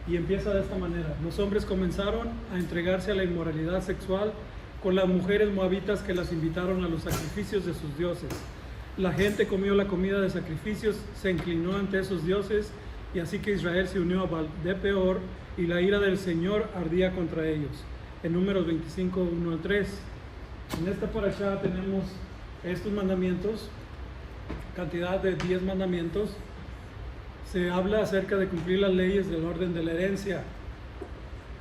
Y empieza de esta manera: los hombres comenzaron a entregarse a la inmoralidad sexual con las mujeres moabitas que las invitaron a los sacrificios de sus dioses. La gente comió la comida de sacrificios, se inclinó ante esos dioses, y así que Israel se unió a Baal de Peor, y la ira del Señor ardía contra ellos. En Números 25, 1 al 3. En esta parashá tenemos estos mandamientos, cantidad de 10 mandamientos. Se habla acerca de cumplir las leyes del orden de la herencia.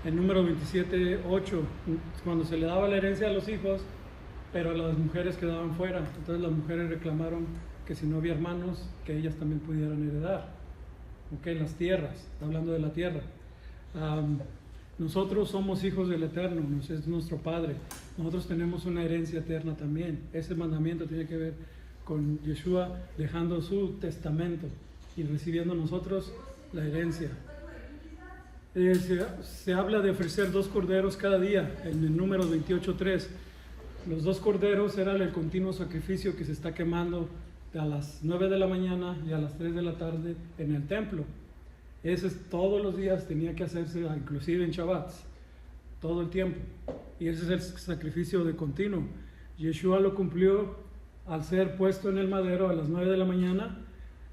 En Números 27, 8, cuando se le daba la herencia a los hijos, pero las mujeres quedaban fuera. Entonces las mujeres reclamaron que si no había hermanos, que ellas también pudieran heredar. Las tierras, está hablando de la tierra. Nosotros somos hijos del Eterno, es nuestro Padre. Nosotros tenemos una herencia eterna también. Ese mandamiento tiene que ver con Yeshua dejando su testamento y recibiendo nosotros la herencia. Se habla de ofrecer 2 corderos cada día, en el Números 28:3. Los 2 corderos eran el continuo sacrificio que se está quemando a las 9 de la mañana y a las 3 de la tarde en el templo. Ese todos los días tenía que hacerse, inclusive en Shabbats, todo el tiempo. Y ese es el sacrificio de continuo. Yeshua lo cumplió al ser puesto en el madero a las 9 de la mañana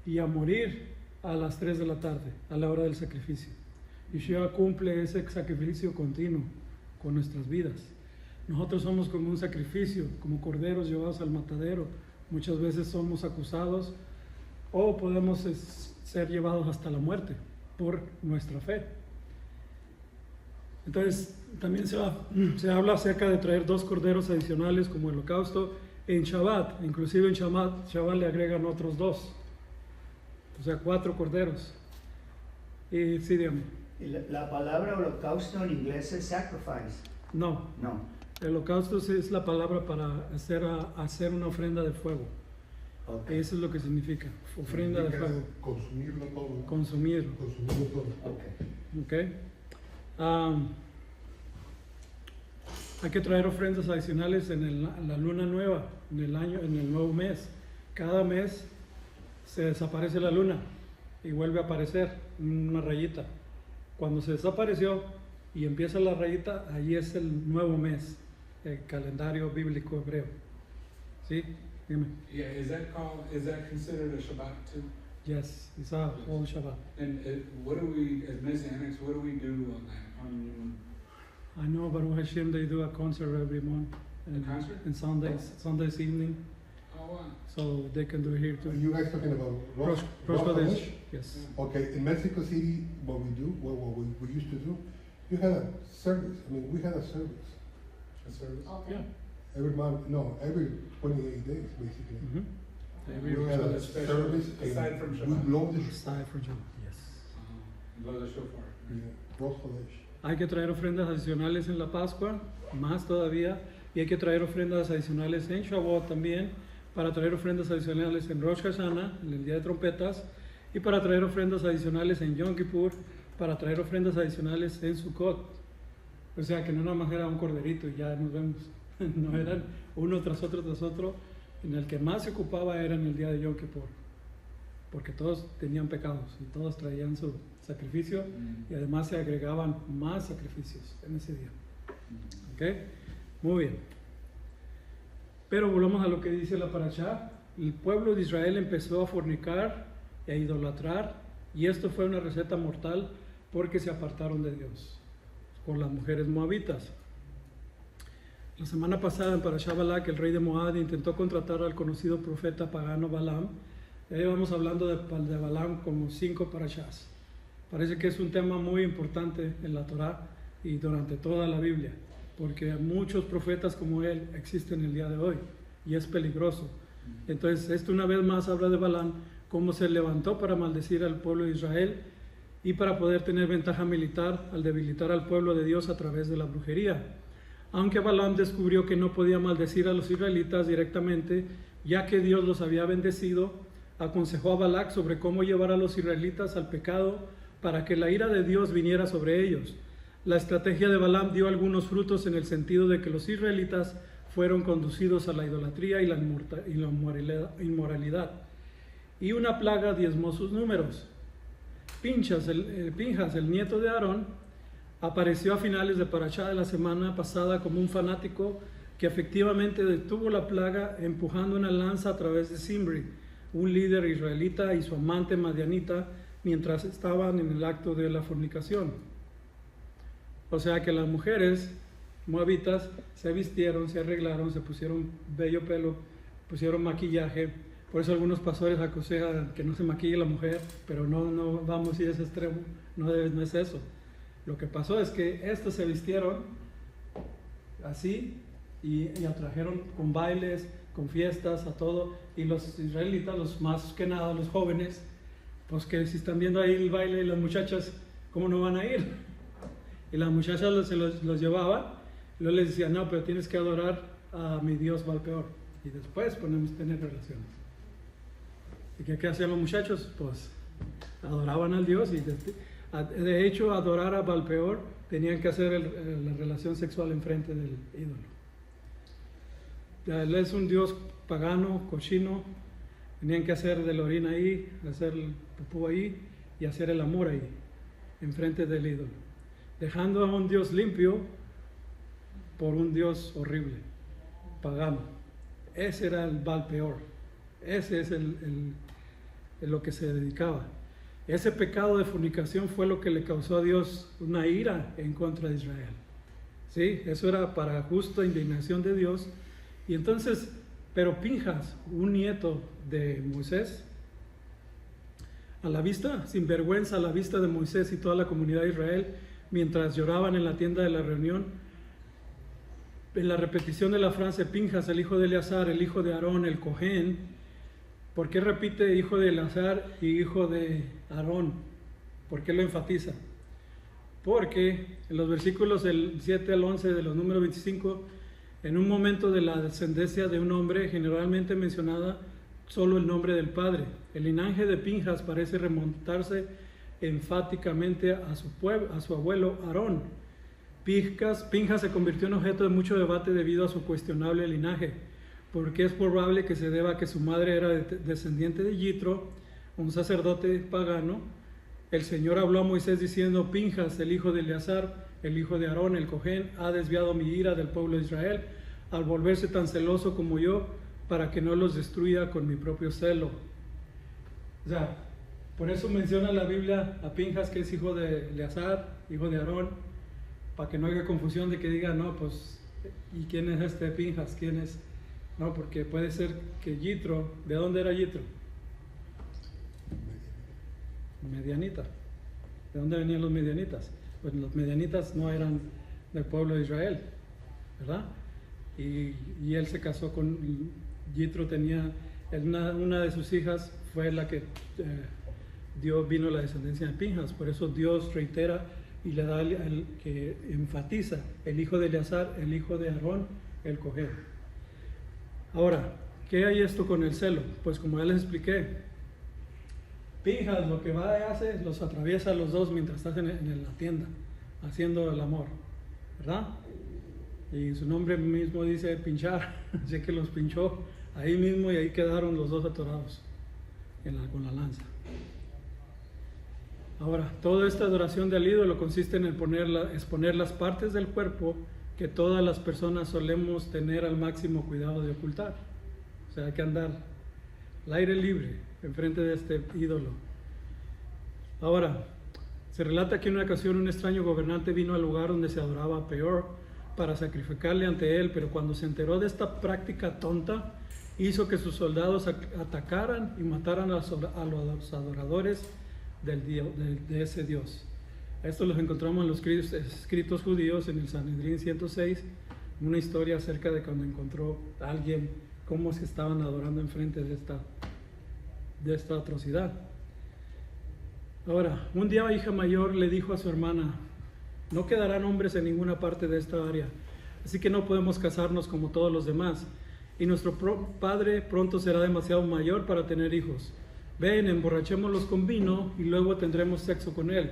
y a morir a las 3 de la tarde, a la hora del sacrificio. Yeshua cumple ese sacrificio continuo con nuestras vidas. Nosotros somos como un sacrificio, como corderos llevados al matadero. Muchas veces somos acusados o podemos ser llevados hasta la muerte por nuestra fe. Entonces, también se habla acerca de traer 2 corderos adicionales como holocausto en Shabbat. Inclusive en Shabbat le agregan otros 2. O sea, 4 corderos. Y sí, dígame. La palabra holocausto en inglés es sacrifice. No. El holocausto es la palabra para hacer una ofrenda de fuego. Okay. Eso es lo que significa, ofrenda de fuego. Consumirlo todo. Consumirlo todo. Okay. Hay que traer ofrendas adicionales en la luna nueva, en el nuevo mes. Cada mes se desaparece la luna y vuelve a aparecer una rayita. Cuando se desapareció y empieza la rayita, ahí es el nuevo mes, el calendario bíblico hebreo. ¿Sí? Dime. Yeah, is that considered a Shabbat too? Yes, it's a whole Shabbat. And what do we, as Messianics, what do we do on that? I know Baruch Hashem, they do a concert every month. And, A concert? And Sundays evening, Oh, wow. so they can do it here Are too. you guys talking about Rosh Chodesh, yes. Okay, in Mexico City, what we used to do, you had a service. I mean, we had a service. A service? Yeah. Every 28 days, basically. Mm-hmm. Every We Rosh had a Chodesh special, service, aside and from we Shabbat. blow the Aside for you, yes. Blow the shofar. Rosh Chodesh. Hay que traer ofrendas adicionales en la Pascua, más todavía, y hay que traer ofrendas adicionales en Shavuot también, para traer ofrendas adicionales en Rosh Hashanah, en el día de trompetas, y para traer ofrendas adicionales en Yom Kippur, para traer ofrendas adicionales en Sukkot. O sea que no nada más era un corderito y ya nos vemos, no eran uno tras otro, en el que más se ocupaba era en el día de Yom Kippur, porque todos tenían pecados y todos traían su sacrificio y además se agregaban más sacrificios en ese día. ¿Ok? Muy bien. Pero volvamos a lo que dice la parashá. El pueblo de Israel empezó a fornicar e a idolatrar, y esto fue una receta mortal porque se apartaron de Dios con las mujeres moabitas. La semana pasada en Parashá Balak, el rey de Moab intentó contratar al conocido profeta pagano Balaam. Ahí vamos hablando de Balaam como 5 parashás. Parece que es un tema muy importante en la Torá y durante toda la Biblia, porque muchos profetas como él existen el día de hoy y es peligroso. Entonces, esto una vez más habla de Balaam, cómo se levantó para maldecir al pueblo de Israel y para poder tener ventaja militar al debilitar al pueblo de Dios a través de la brujería. Aunque Balaam descubrió que no podía maldecir a los israelitas directamente, ya que Dios los había bendecido, aconsejó a Balac sobre cómo llevar a los israelitas al pecado para que la ira de Dios viniera sobre ellos. La estrategia de Balaam dio algunos frutos en el sentido de que los israelitas fueron conducidos a la idolatría y la inmoralidad, y una plaga diezmó sus números. Pinchas, Pinjas, el nieto de Aarón, apareció a finales de Parashá de la semana pasada como un fanático que efectivamente detuvo la plaga empujando una lanza a través de Zimri, un líder israelita, y su amante madianita, mientras estaban en el acto de la fornicación. O sea que las mujeres moabitas se vistieron, se arreglaron, se pusieron bello pelo, pusieron maquillaje. Por eso algunos pastores aconsejan que no se maquille la mujer, pero no vamos a ir a ese extremo, no es eso. Lo que pasó es que estos se vistieron así y atrajeron con bailes, con fiestas, a todo. Y los israelitas, los más que nada, los jóvenes, pues que si están viendo ahí el baile y las muchachas, ¿cómo no van a ir? Y las muchachas se los llevaban, y luego les decían, no, pero tienes que adorar a mi Dios Balpeor. Y después podemos tener relaciones. ¿Y qué hacían los muchachos? Pues adoraban al Dios, y de hecho adorar a Balpeor tenían que hacer la relación sexual enfrente del ídolo. Él es un Dios pagano, cochino. Tenían que hacer de la orina ahí, hacer el pupú ahí y hacer el amor ahí, enfrente del ídolo, dejando a un Dios limpio por un Dios horrible, pagano. Ese era el Balpeor. Ese es lo que se dedicaba. Ese pecado de fornicación fue lo que le causó a Dios una ira en contra de Israel. ¿Sí? Eso era para justa indignación de Dios. Y entonces, pero Pinjas, un nieto de Moisés, a la vista, sin vergüenza, a la vista de Moisés y toda la comunidad de Israel, mientras lloraban en la tienda de la reunión, en la repetición de la frase Pinjas, el hijo de Eleazar, el hijo de Aarón, el Cohen. ¿Por qué repite hijo de Eleazar y hijo de Aarón? ¿Por qué lo enfatiza? Porque en los versículos del 7 al 11 de los números 25, en un momento de la descendencia de un hombre, generalmente mencionada solo el nombre del padre. El linaje de Pinjas parece remontarse enfáticamente a su abuelo Aarón. Pinjas se convirtió en objeto de mucho debate debido a su cuestionable linaje, porque es probable que se deba a que su madre era descendiente de Yitro, un sacerdote pagano. El Señor habló a Moisés diciendo: Pinjas, el hijo de Eleazar, el hijo de Aarón, el Cohen, ha desviado mi ira del pueblo de Israel al volverse tan celoso como yo, para que no los destruya con mi propio celo. O sea, por eso menciona la Biblia a Pinjas, que es hijo de Eleazar, hijo de Aarón, para que no haya confusión de que diga, no, pues, ¿y quién es este Pinjas? ¿Quién es? No, porque puede ser que Yitro, ¿de dónde era Yitro? Medianita. ¿De dónde venían los medianitas? Pues los medianitas no eran del pueblo de Israel, ¿verdad? Y él se casó con Yitro, tenía una de sus hijas, fue la que vino la descendencia de Pinjas. Por eso Dios reitera y le da el que enfatiza el hijo de Eleazar, el hijo de Aarón, el Cohen. Ahora, ¿qué hay esto con el celo? Pues como ya les expliqué, Pinjas lo que va y hace, los atraviesa a los dos mientras estás en la tienda, haciendo el amor, ¿verdad? Y su nombre mismo dice pinchar, así que los pinchó ahí mismo y ahí quedaron los dos atorados con la lanza. Ahora, toda esta adoración del ídolo consiste en exponer las partes del cuerpo que todas las personas solemos tener al máximo cuidado de ocultar. O sea, hay que andar al aire libre enfrente de este ídolo. Ahora, se relata que en una ocasión un extraño gobernante vino al lugar donde se adoraba a Peor para sacrificarle ante él, pero cuando se enteró de esta práctica tonta, hizo que sus soldados atacaran y mataran a los adoradores de ese Dios. Esto los encontramos en los escritos judíos, en el Sanedrín 106, una historia acerca de cuando encontró a alguien, cómo se estaban adorando enfrente de esta atrocidad. Ahora, un día hija mayor le dijo a su hermana: no quedarán hombres en ninguna parte de esta área, así que no podemos casarnos como todos los demás, y nuestro padre pronto será demasiado mayor para tener hijos. Ven, emborrachémoslos con vino y luego tendremos sexo con él.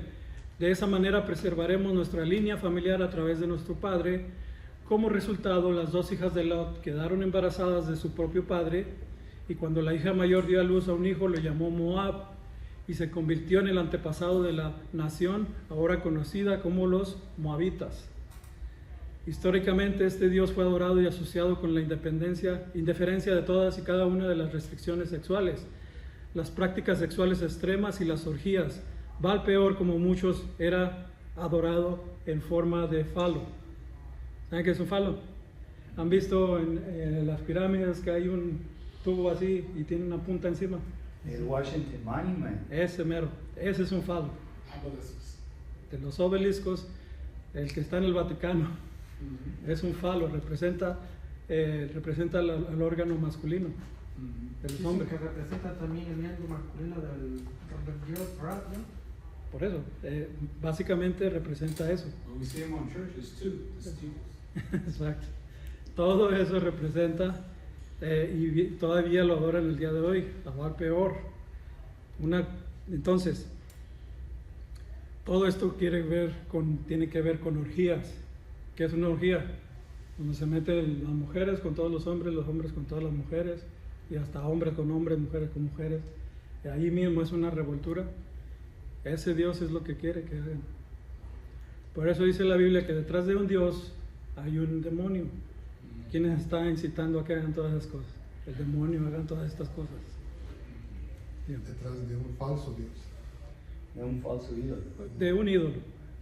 De esa manera preservaremos nuestra línea familiar a través de nuestro padre. Como resultado, las dos hijas de Lot quedaron embarazadas de su propio padre, y cuando la hija mayor dio a luz a un hijo, lo llamó Moab, y se convirtió en el antepasado de la nación ahora conocida como los moabitas. Históricamente este dios fue adorado y asociado con la indiferencia de todas y cada una de las restricciones sexuales, las prácticas sexuales extremas y las orgías. Baal Peor, como muchos, era adorado en forma de falo. ¿Saben qué es un falo? ¿Han visto en las pirámides que hay un tubo así y tiene una punta encima? El Washington Monument. Ese mero, ese es un falo. Obelisks. De los obeliscos, el que está en el Vaticano, es un falo, representa al órgano masculino de los Dicen hombres. que representa también el miembro masculino del Dios Ra, ¿no? Por eso, básicamente representa eso. But we see them on churches too, the steeples. Exacto. Todo eso representa todavía lo adoran el día de hoy, a Baal Peor. Entonces, todo esto tiene que ver con orgías. ¿Qué es una orgía? Donde se meten las mujeres con todos los hombres con todas las mujeres, y hasta hombres con hombres, mujeres con mujeres. Y ahí mismo es una revoltura. Ese Dios es lo que quiere que hagan. Por eso dice la Biblia que detrás de un Dios hay un demonio. ¿Quiénes están incitando a que hagan todas esas cosas? El demonio hagan todas estas cosas. Bien. Detrás de un falso Dios. De un falso ídolo. De un ídolo.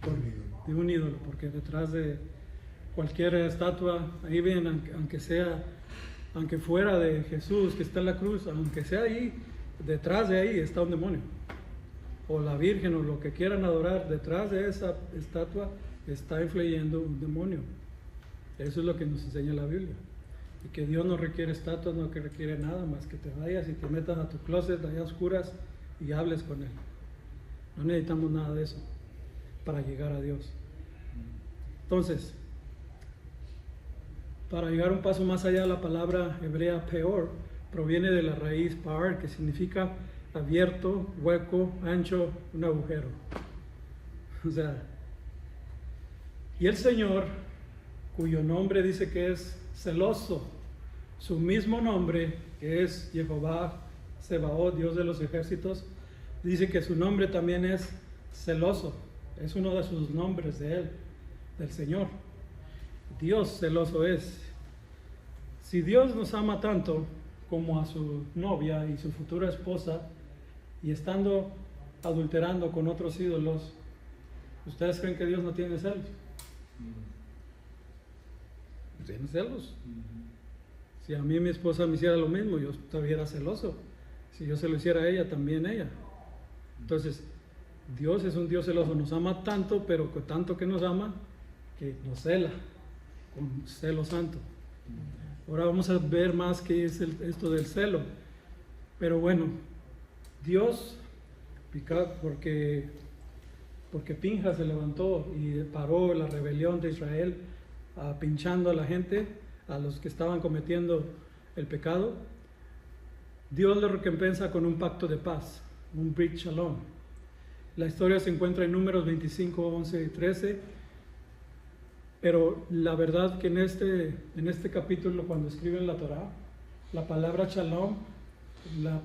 Un ídolo. De un ídolo, porque detrás de cualquier estatua, ahí ven, aunque fuera de Jesús que está en la cruz, aunque sea ahí, detrás de ahí está un demonio. O la Virgen o lo que quieran adorar, detrás de esa estatua está influyendo un demonio. Eso es lo que nos enseña la Biblia. Y que Dios no requiere estatuas, no que requiere nada más que te vayas y te metas a tu closet allá a oscuras y hables con Él. No necesitamos nada de eso para llegar a Dios. Entonces, para llegar un paso más allá, la palabra hebrea peor proviene de la raíz par, que significa abierto, hueco, ancho, un agujero. O sea, y el Señor, cuyo nombre dice que es celoso, su mismo nombre, que es Jehová Sebaot, Dios de los ejércitos, dice que su nombre también es celoso. Es uno de sus nombres de Él, del Señor. Dios celoso es. Si Dios nos ama tanto como a su novia y su futura esposa, y estando adulterando con otros ídolos, ¿ustedes creen que Dios no tiene celos? ¿Tiene celos? Si a mí mi esposa me hiciera lo mismo, yo estuviera celoso. Si yo se lo hiciera a ella, también ella. Entonces, Dios es un Dios celoso, nos ama tanto, pero tanto que nos ama, que nos cela, con celo santo. Ahora vamos a ver más qué es esto del celo. Pero bueno, Dios, porque Pinjas se levantó y paró la rebelión de Israel, pinchando a la gente, a los que estaban cometiendo el pecado, Dios le recompensa con un pacto de paz, un Brit Shalom. La historia se encuentra en Números 25, 11 y 13, pero la verdad que en este capítulo, cuando escriben la Torah, la palabra Shalom, la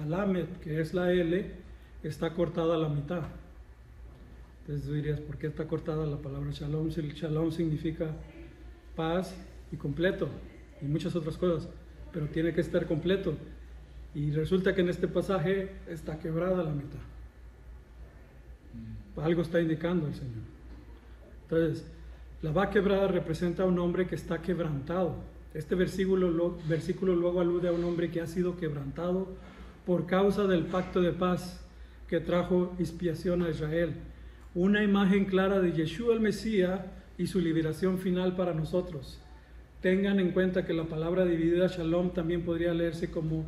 Lamed, que es la L, está cortada a la mitad. Entonces tú dirías, ¿por qué está cortada la palabra Shalom? Si el Shalom significa paz y completo y muchas otras cosas, pero tiene que estar completo. Y resulta que en este pasaje está quebrada la mitad. Algo está indicando el Señor. Entonces, la va quebrada representa a un hombre que está quebrantado. Este versículo luego alude a un hombre que ha sido quebrantado por causa del pacto de paz que trajo expiación a Israel. Una imagen clara de Yeshua el Mesías y su liberación final para nosotros. Tengan en cuenta que la palabra dividida Shalom también podría leerse como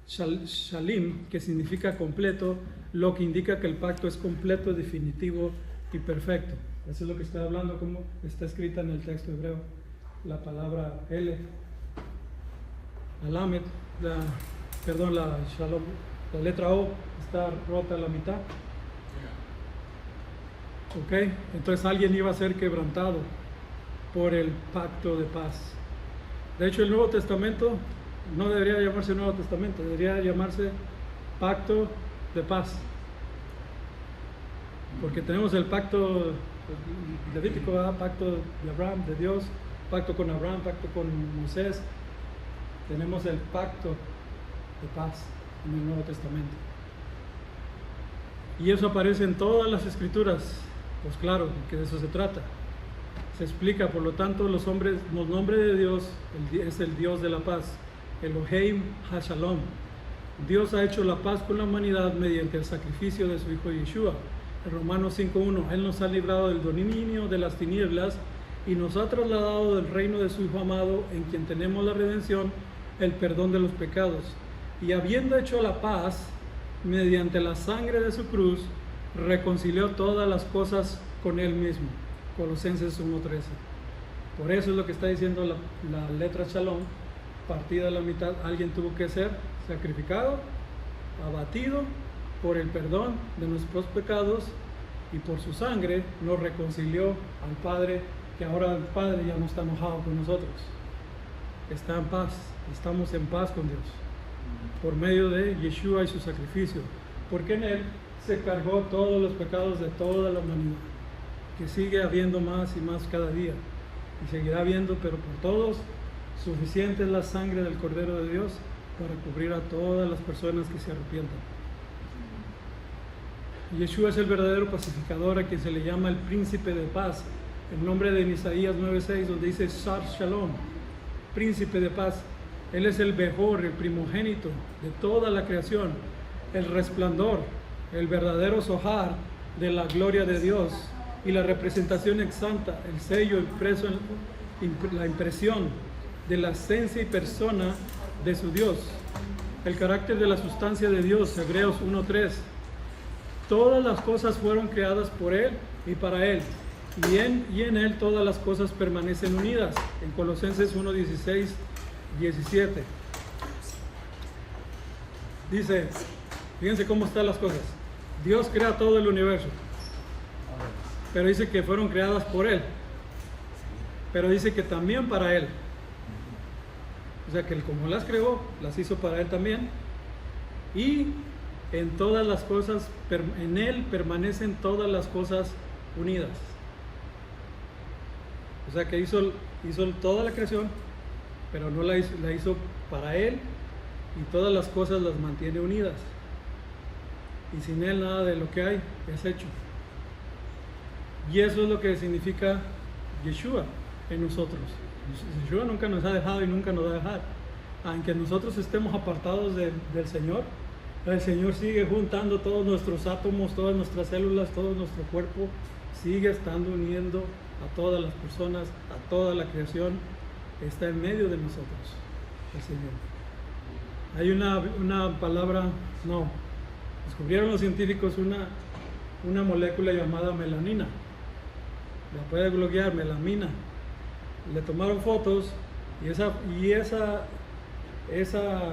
Shalim, que significa completo, lo que indica que el pacto es completo, definitivo y perfecto. Eso es lo que estoy hablando, como está escrita en el texto hebreo. La palabra L, la Lamed, la Shalom, la letra O está rota a la mitad. Ok, entonces alguien iba a ser quebrantado por el pacto de paz. De hecho, el Nuevo Testamento no debería llamarse Nuevo Testamento, debería llamarse Pacto de paz. Porque tenemos el pacto levítico, ¿verdad? Pacto de Abraham, de Dios, pacto con Abraham, pacto con Moisés. Tenemos el pacto de paz en el Nuevo Testamento. Y eso aparece en todas las escrituras. Pues claro, que de eso se trata. Se explica, por lo tanto, los nombres de Dios es el Dios de la paz, Elohim HaShalom. Dios ha hecho la paz con la humanidad mediante el sacrificio de su Hijo Yeshua. En Romanos 5.1, Él nos ha librado del dominio de las tinieblas y nos ha trasladado del reino de su Hijo amado, en quien tenemos la redención, el perdón de los pecados. Y habiendo hecho la paz mediante la sangre de su cruz, reconcilió todas las cosas con Él mismo. Colosenses 1.13. Por eso es lo que está diciendo la letra Shalom, partida a la mitad. Alguien tuvo que ser sacrificado, abatido por el perdón de nuestros pecados, y por su sangre nos reconcilió al Padre, que ahora el Padre ya no está enojado con nosotros. Está en paz, estamos en paz con Dios, por medio de Yeshua y su sacrificio, porque en Él se cargó todos los pecados de toda la humanidad, que sigue habiendo más y más cada día, y seguirá habiendo, pero por todos, suficiente es la sangre del Cordero de Dios para cubrir a todas las personas que se arrepientan. Yeshua es el verdadero pacificador, a quien se le llama el príncipe de paz. El nombre de Isaías 9:6, donde dice Sar Shalom, príncipe de paz. Él es el Behor, el primogénito de toda la creación, el resplandor, el verdadero Zohar de la gloria de Dios y la representación exanta, el sello impreso en la impresión de la esencia y persona de su Dios, el carácter de la sustancia de Dios. Hebreos 1:3. Todas las cosas fueron creadas por Él y para Él, y en Él todas las cosas permanecen unidas. En Colosenses 1:16, 17. Dice, fíjense cómo están las cosas. Dios crea todo el universo, pero dice que fueron creadas por Él, pero dice que también para Él. O sea que como las creó, las hizo para Él también. Y en todas las cosas, en Él permanecen todas las cosas unidas. O sea que hizo toda la creación, pero no la hizo para Él, y todas las cosas las mantiene unidas. Y sin Él nada de lo que hay es hecho. Y eso es lo que significa Yeshua en nosotros. Yeshua nunca nos ha dejado y nunca nos va a dejar. Aunque nosotros estemos apartados del Señor, el Señor sigue juntando todos nuestros átomos, todas nuestras células, todo nuestro cuerpo, sigue estando uniendo a todas las personas, a toda la creación. Está en medio de nosotros, el Señor. Hay una palabra, descubrieron los científicos una molécula llamada melanina. La puede bloquear, melamina. Le tomaron fotos y esa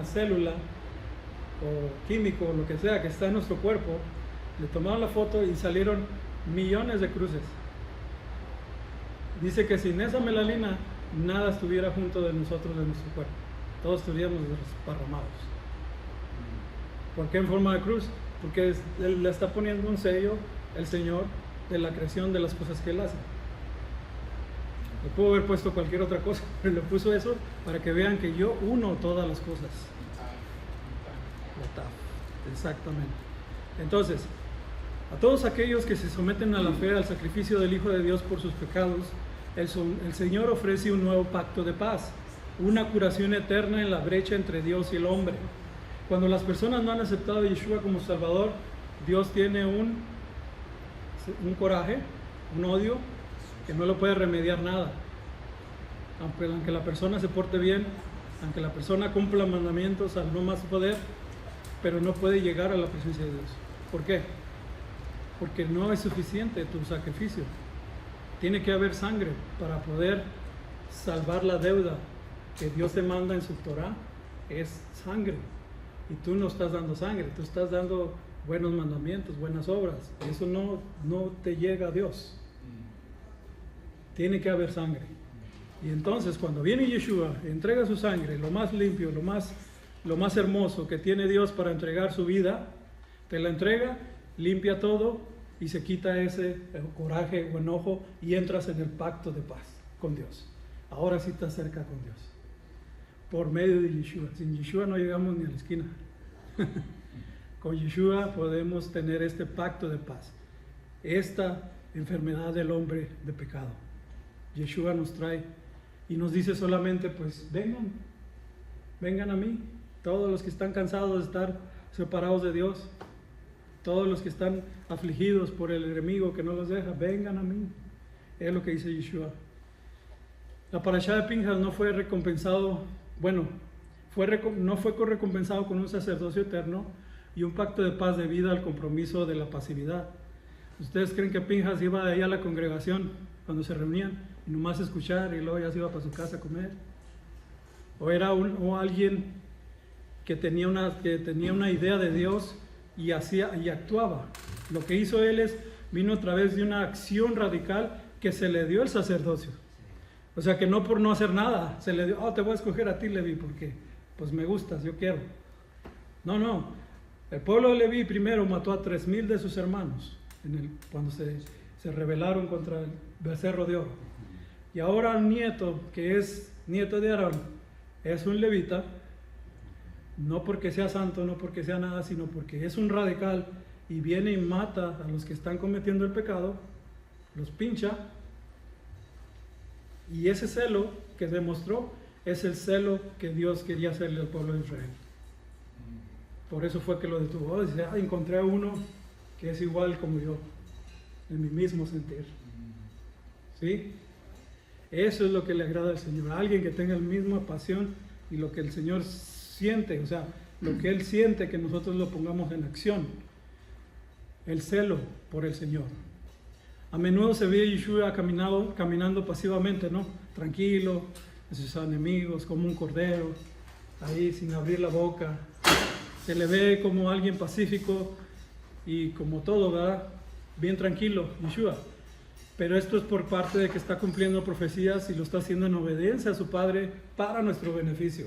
célula o químico o lo que sea que está en nuestro cuerpo, le tomaron la foto y salieron millones de cruces. Dice que sin esa melanina nada estuviera junto de nosotros, de nuestro cuerpo. Todos estuviéramos desparramados. ¿Por qué en forma de cruz? Porque Él le está poniendo un sello, el Señor, de la creación de las cosas que Él hace. Le pudo haber puesto cualquier otra cosa, pero le puso eso para que vean que yo uno todas las cosas. Exactamente. Entonces, a todos aquellos que se someten a la fe, al sacrificio del Hijo de Dios por sus pecados, el Señor ofrece un nuevo pacto de paz, una curación eterna en la brecha entre Dios y el hombre. Cuando las personas no han aceptado a Yeshua como Salvador, Dios tiene un coraje, un odio, que no lo puede remediar nada. Aunque la persona se porte bien, aunque la persona cumpla mandamientos al no más poder, pero no puede llegar a la presencia de Dios. ¿Por qué? Porque no es suficiente tu sacrificio. Tiene que haber sangre para poder salvar la deuda que Dios te manda en su Torah. Es sangre. Y tú no estás dando sangre, tú estás dando buenos mandamientos, buenas obras. Y eso no te llega a Dios. Tiene que haber sangre. Y entonces cuando viene Yeshua, entrega su sangre, lo más limpio, lo más hermoso que tiene Dios para entregar su vida, Te la entrega, limpia todo y se quita ese coraje o enojo y entras en el pacto de paz con Dios. Ahora sí estás cerca con Dios. Por medio de Yeshua. Sin Yeshua no llegamos ni a la esquina. Con Yeshua podemos tener este pacto de paz. Esta enfermedad del hombre de pecado. Yeshua nos trae y nos dice solamente, pues vengan a mí, todos los que están cansados de estar separados de Dios, todos los que están afligidos por el enemigo que no los deja, vengan a mí. Es lo que dice Yeshua. La parashá de Pinjas no fue recompensado, no fue recompensado con un sacerdocio eterno y un pacto de paz debido al compromiso de la pasividad. ¿Ustedes creen que Pinjas iba de ahí a la congregación cuando se reunían y nomás escuchar y luego ya se iba para su casa a comer? ¿O era alguien que tenía una idea de Dios y hacía y actuaba? Lo que hizo él vino a través de una acción radical que se le dio el sacerdocio. O sea que no por no hacer nada, se le dio, te voy a escoger a ti, Leví, porque pues me gustas, yo quiero. No, el pueblo de Leví primero mató a 3,000 de sus hermanos cuando se rebelaron contra el becerro de oro. Y ahora el nieto, que es nieto de Aarón, es un levita, no porque sea santo, no porque sea nada, sino porque es un radical y viene y mata a los que están cometiendo el pecado, los pincha. Y ese celo que demostró es el celo que Dios quería hacerle al pueblo de Israel. Por eso fue que lo detuvo. Dice, encontré a uno que es igual como yo, en mi mismo sentir. ¿Sí? Eso es lo que le agrada al Señor. Alguien que tenga la misma pasión y lo que el Señor siente, o sea, lo que Él siente, que nosotros lo pongamos en acción. El celo por el Señor. A menudo se ve a Yeshua caminando pasivamente, ¿no? Tranquilo, a sus enemigos, como un cordero, ahí sin abrir la boca. Se le ve como alguien pacífico y como todo, ¿verdad? Bien tranquilo, Yeshua. Pero esto es por parte de que está cumpliendo profecías y lo está haciendo en obediencia a su Padre para nuestro beneficio.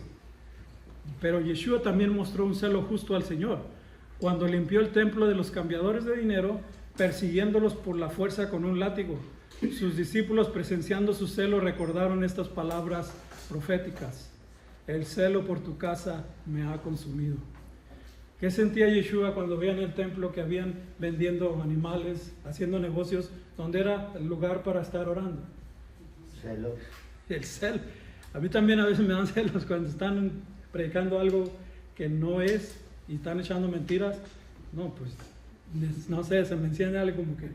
Pero Yeshua también mostró un celo justo al Señor, cuando limpió el templo de los cambiadores de dinero, persiguiéndolos por la fuerza con un látigo. Sus discípulos, presenciando su celo, recordaron estas palabras proféticas: el celo por tu casa me ha consumido. ¿Qué sentía Yeshua cuando veían el templo que habían vendiendo animales, haciendo negocios, donde era el lugar para estar orando? Celos. El celo. A mí también a veces me dan celos cuando están predicando algo que no es y están echando mentiras. No, pues, no sé, se me enciende algo como que,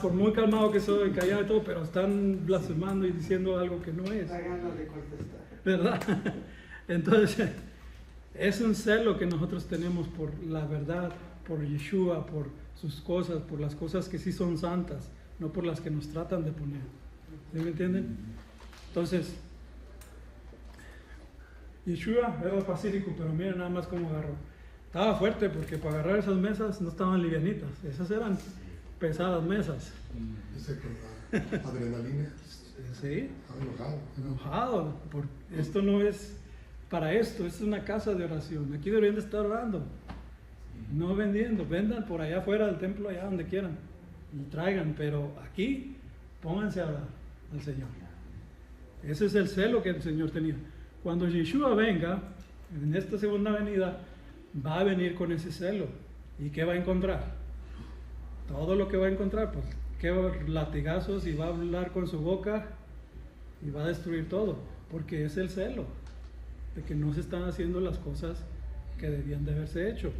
por muy calmado que soy, callado y todo, pero están blasfemando y diciendo algo que no es. Da ganas de contestar. ¿Verdad? Entonces, es un celo que nosotros tenemos por la verdad, por Yeshua, por sus cosas, por las cosas que sí son santas, no por las que nos tratan de poner. ¿Sí me entienden? Entonces, Yeshua era pacífico, pero miren nada más cómo agarró. Estaba fuerte porque para agarrar esas mesas no estaban livianitas, esas eran pesadas mesas. Dice que la adrenalina. Sí. Estaba Enojado. Esto no es para esto, es una casa de oración. Aquí deberían de estar orando, no vendiendo. Vendan por allá afuera del templo, allá donde quieran, y traigan, pero aquí pónganse a orar al Señor. Ese es el celo que el Señor tenía. Cuando Yeshua venga, en esta segunda venida, va a venir con ese celo. ¿Y qué va a encontrar? Todo lo que va a encontrar, pues, ¿qué latigazos? Y va a hablar con su boca y va a destruir todo, porque es el celo de que no se están haciendo las cosas que debían de haberse hecho.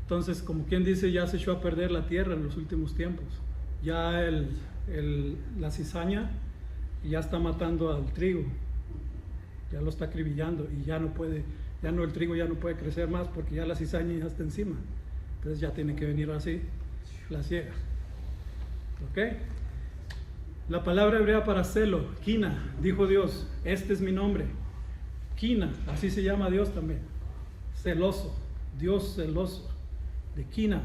Entonces, como quien dice, ya se echó a perder la tierra en los últimos tiempos. Ya la cizaña ya está matando al trigo, ya lo está acribillando y el trigo ya no puede crecer más porque ya la cizaña ya está encima. Entonces ya tiene que venir así la siega. ¿Ok? La palabra hebrea para celo, quina, dijo Dios, este es mi nombre. Quina, así se llama Dios también. Celoso, Dios celoso, de quina.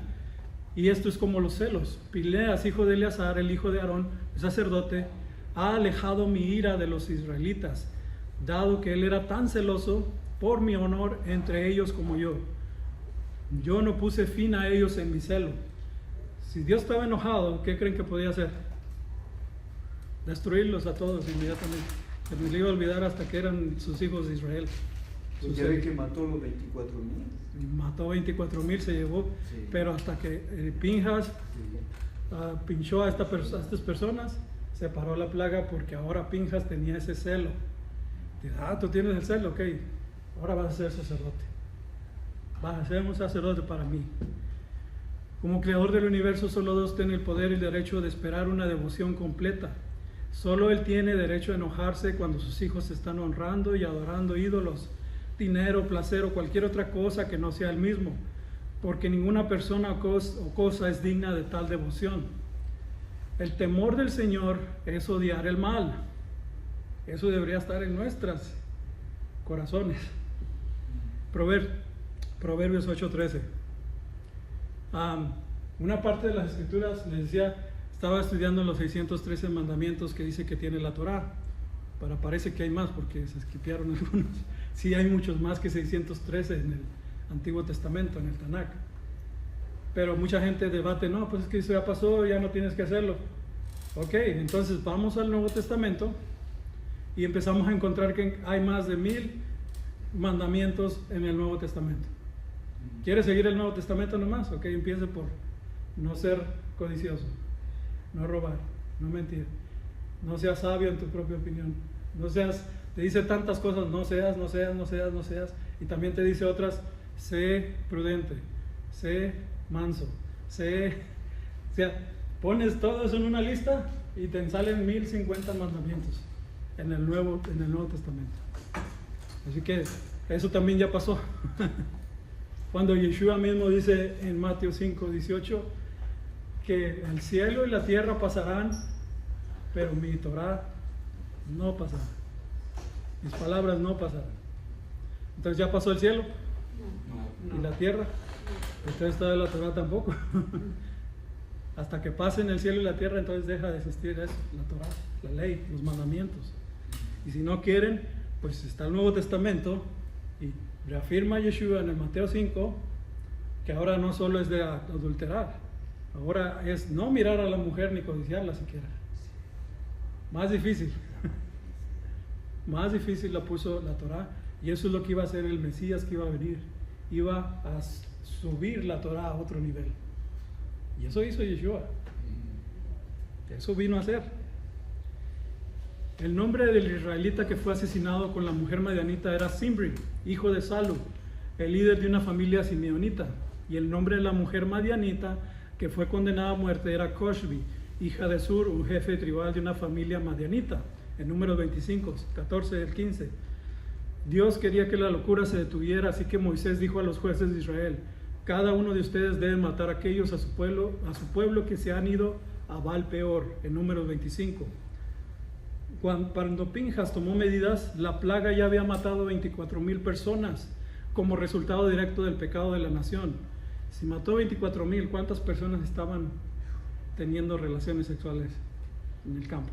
Y esto es como los celos. Pileas, hijo de Eleazar, el hijo de Aarón, el sacerdote, ha alejado mi ira de los israelitas, dado que él era tan celoso por mi honor entre ellos como yo. Yo no puse fin a ellos en mi celo. Si Dios estaba enojado, ¿qué creen que podía hacer? Destruirlos a todos inmediatamente. Se me iba a olvidar hasta que eran sus hijos de Israel. Pues ya ve que mató los 24,000. Mató 24,000, se llevó, Sí. pero hasta que Pinjas pinchó a estas personas, se paró la plaga porque ahora Pinjas tenía ese celo. Dice, tú tienes el celo, ok, ahora vas a ser sacerdote. Vas a ser un sacerdote para mí. Como creador del universo, solo Dios tiene el poder y el derecho de esperar una devoción completa. Solo Él tiene derecho a enojarse cuando sus hijos se están honrando y adorando ídolos, dinero, placer o cualquier otra cosa que no sea Él mismo, porque ninguna persona o cosa es digna de tal devoción. El temor del Señor es odiar el mal. Eso debería estar en nuestros corazones. Proverbios 8:13. Una parte de las escrituras, les decía, estaba estudiando los 613 mandamientos que dice que tiene la Torá. Pero parece que hay más porque se esquipearon algunos. Sí, hay muchos más que 613 en el Antiguo Testamento, en el Tanakh. Pero mucha gente debate, no, pues es que eso ya pasó, ya no tienes que hacerlo. Ok, entonces vamos al Nuevo Testamento y empezamos a encontrar que hay más de 1000 mandamientos en el Nuevo Testamento. ¿Quieres seguir el Nuevo Testamento nomás? Ok, empiece por no ser codicioso, no robar, no mentir, no seas sabio en tu propia opinión, te dice tantas cosas, no seas, y también te dice otras, sé prudente, sé manso, o sea, pones todo eso en una lista y te salen 1050 mandamientos en el Nuevo Testamento. Así que eso también ya pasó. Cuando Yeshua mismo dice en Mateo 5:18 que el cielo y la tierra pasarán, pero mi Torá no pasará. Mis palabras no pasarán. Entonces ya pasó el cielo y la tierra. Entonces toda la Torá tampoco. Hasta que pasen el cielo y la tierra, entonces deja de existir eso, la Torá, la ley, los mandamientos. Y si no quieren, pues está el Nuevo Testamento y reafirma Yeshua en el Mateo 5 que ahora no solo es de adulterar, ahora es no mirar a la mujer ni codiciarla siquiera. Más difícil. Más difícil la puso la Torá, y eso es lo que iba a hacer el Mesías que iba a venir. Iba a subir la Torá a otro nivel. Y eso hizo Yeshua. Eso vino a hacer. El nombre del israelita que fue asesinado con la mujer madianita era Zimri, hijo de Salu, el líder de una familia simeonita. Y el nombre de la mujer madianita que fue condenada a muerte era Koshbi, hija de Sur, un jefe tribal de una familia madianita. En Números 25, 14 del 15. Dios quería que la locura se detuviera, así que Moisés dijo a los jueces de Israel: cada uno de ustedes debe matar a aquellos a su pueblo que se han ido a Baal Peor, en Números 25. Cuando Pinjas tomó medidas, la plaga ya había matado 24,000 personas como resultado directo del pecado de la nación. Si mató 24,000, ¿cuántas personas estaban teniendo relaciones sexuales en el campo?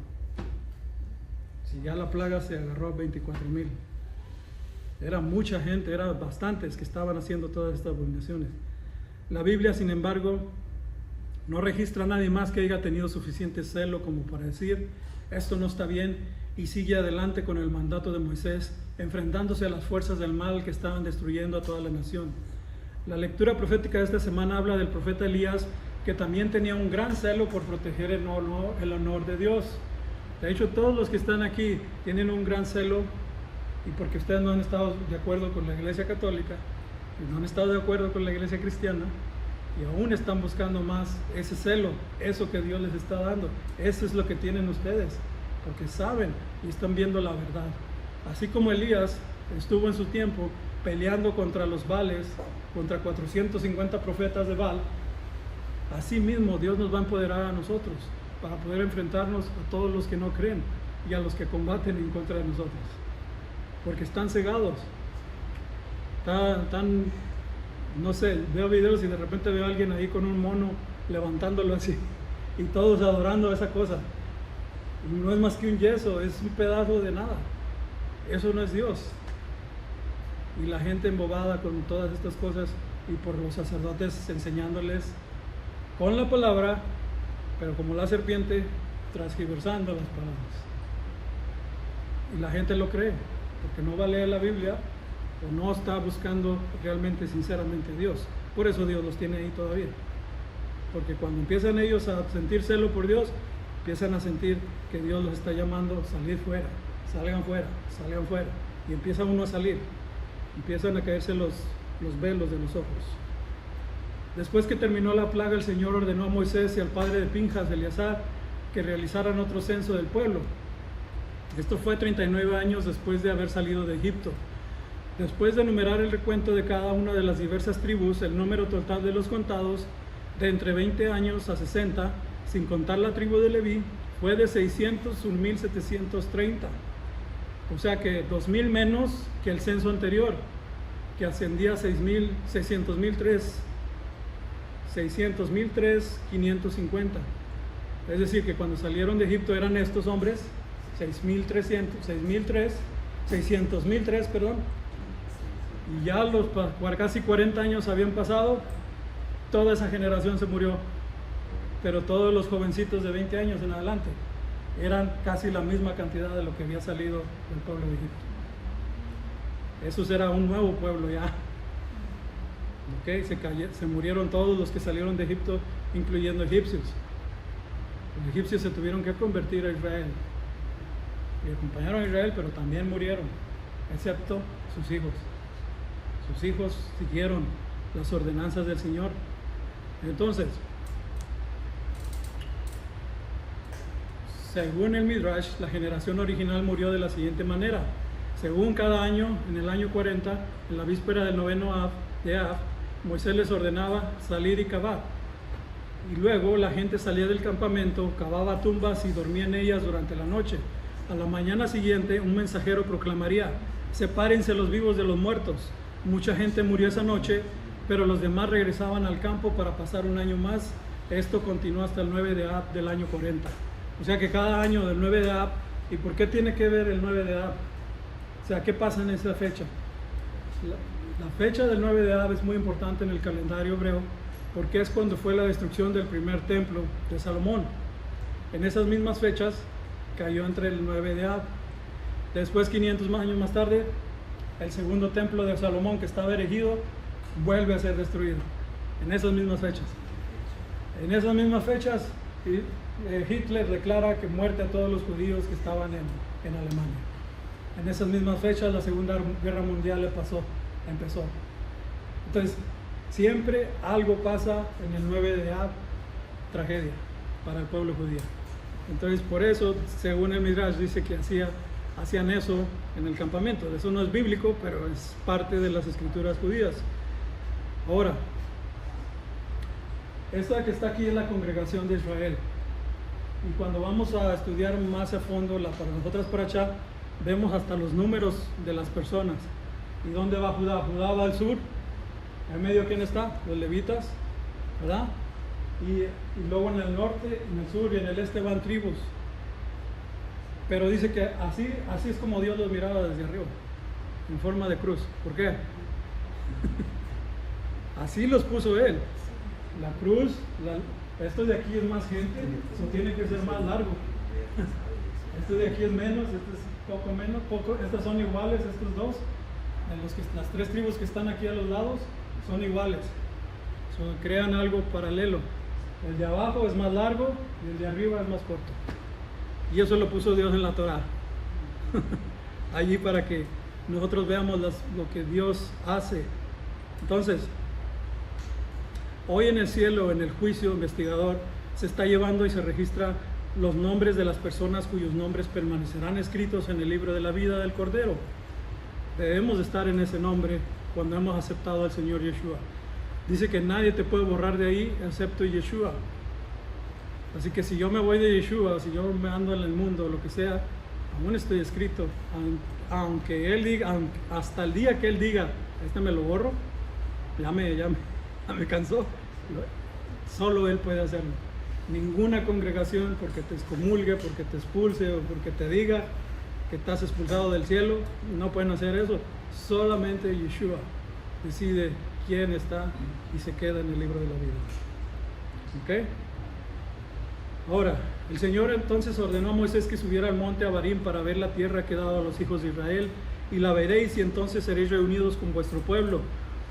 Si ya la plaga se agarró a 24,000. Era mucha gente, eran bastantes que estaban haciendo todas estas abominaciones. La Biblia, sin embargo, no registra a nadie más que haya tenido suficiente celo como para decir: esto no está bien, y sigue adelante con el mandato de Moisés, enfrentándose a las fuerzas del mal que estaban destruyendo a toda la nación. La lectura profética de esta semana habla del profeta Elías, que también tenía un gran celo por proteger el honor de Dios. De hecho, todos los que están aquí tienen un gran celo, y porque ustedes no han estado de acuerdo con la Iglesia Católica, y no han estado de acuerdo con la Iglesia Cristiana, y aún están buscando más ese celo, eso que Dios les está dando. Eso es lo que tienen ustedes, porque saben y están viendo la verdad. Así como Elías estuvo en su tiempo peleando contra los Baales, contra 450 profetas de Baal, así mismo Dios nos va a empoderar a nosotros para poder enfrentarnos a todos los que no creen y a los que combaten en contra de nosotros, porque están cegados, no sé, veo videos y de repente veo a alguien ahí con un mono levantándolo así y todos adorando esa cosa, y no es más que un yeso, es un pedazo de nada. Eso no es Dios. Y la gente embobada con todas estas cosas y por los sacerdotes enseñándoles con la palabra, pero como la serpiente, transgiversando las palabras. Y la gente lo cree, porque no va a leer la Biblia o no está buscando realmente, sinceramente a Dios. Por eso Dios los tiene ahí todavía. Porque cuando empiezan ellos a sentir celo por Dios, empiezan a sentir que Dios los está llamando, salir fuera, salgan fuera, salgan fuera. Y empieza uno a salir, empiezan a caerse los velos de los ojos. Después que terminó la plaga, el Señor ordenó a Moisés y al padre de Pinjas, Eleazar, que realizaran otro censo del pueblo. Esto fue 39 años después de haber salido de Egipto. Después de enumerar el recuento de cada una de las diversas tribus, el número total de los contados, de entre 20 años a 60, sin contar la tribu de Leví, fue de 601.730. O sea que 2.000 menos que el censo anterior, que ascendía a 600.003, es decir, que cuando salieron de Egipto eran estos hombres, 600.003, perdón, y ya casi 40 años habían pasado, toda esa generación se murió, pero todos los jovencitos de 20 años en adelante eran casi la misma cantidad de lo que había salido del pueblo de Egipto. Eso era un nuevo pueblo ya. ¿Okay? Se murieron todos los que salieron de Egipto, incluyendo egipcios. Los egipcios se tuvieron que convertir a Israel y acompañaron a Israel, pero también murieron, excepto sus hijos. Sus hijos siguieron las ordenanzas del Señor. Entonces, según el Midrash, la generación original murió de la siguiente manera. Según cada año, en el año 40, en la víspera del noveno de Av, Moisés les ordenaba salir y cavar. Y luego la gente salía del campamento, cavaba tumbas y dormía en ellas durante la noche. A la mañana siguiente, un mensajero proclamaría: sepárense los vivos de los muertos. Mucha gente murió esa noche, pero los demás regresaban al campo para pasar un año más. Esto continuó hasta el 9 de Av del año 40. O sea que cada año del 9 de Av, ¿y por qué tiene que ver el 9 de Av? O sea, ¿qué pasa en esa fecha? La fecha del 9 de Av es muy importante en el calendario hebreo, porque es cuando fue la destrucción del primer templo de Salomón. En esas mismas fechas cayó entre el 9 de Av. Después, 500 años más tarde, el segundo templo de Salomón, que estaba erigido, vuelve a ser destruido. En esas mismas fechas. En esas mismas fechas, Hitler declara que muerte a todos los judíos que estaban en Alemania. En esas mismas fechas la Segunda Guerra Mundial empezó. Entonces, siempre algo pasa en el 9 de Av, tragedia para el pueblo judío. Entonces, por eso, según el Midrash, dice que hacían eso en el campamento. Eso no es bíblico, pero es parte de las escrituras judías. Ahora, esta que está aquí es la congregación de Israel. Y cuando vamos a estudiar más a fondo para nosotras parashá, vemos hasta los números de las personas. ¿Y dónde va Judá? Judá va al sur. En medio, ¿quién está? Los levitas, ¿verdad? Y luego en el norte, en el sur y en el este van tribus. Pero dice que así es como Dios los miraba desde arriba, en forma de cruz. ¿Por qué? Así los puso Él. La cruz, esto de aquí es más gente, eso tiene que ser más largo. Esto de aquí es menos, esto es poco menos, estas son iguales, estos dos. Las tres tribus que están aquí a los lados son iguales. Crean algo paralelo. El de abajo es más largo y el de arriba es más corto. Y eso lo puso Dios en la Torah. Allí para que nosotros veamos lo que Dios hace. Entonces, hoy en el cielo, en el juicio investigador, se está llevando y se registra los nombres de las personas cuyos nombres permanecerán escritos en el libro de la vida del Cordero. Debemos estar en ese nombre cuando hemos aceptado al Señor Yeshua. Dice que nadie te puede borrar de ahí excepto Yeshua. Así que si yo me voy de Yeshua, si yo me ando en el mundo, lo que sea, aún estoy escrito. Aunque Él diga, hasta el día que Él diga, me lo borro, ya me cansó. Solo Él puede hacerlo. Ninguna congregación, porque te excomulgue, porque te expulse o porque te diga que estás expulsado del cielo, no pueden hacer eso. Solamente Yeshua decide quién está y se queda en el libro de la vida. ¿Ok? Ahora, el Señor entonces ordenó a Moisés que subiera al monte Abarim para ver la tierra que he dado a los hijos de Israel, y la veréis, y entonces seréis reunidos con vuestro pueblo.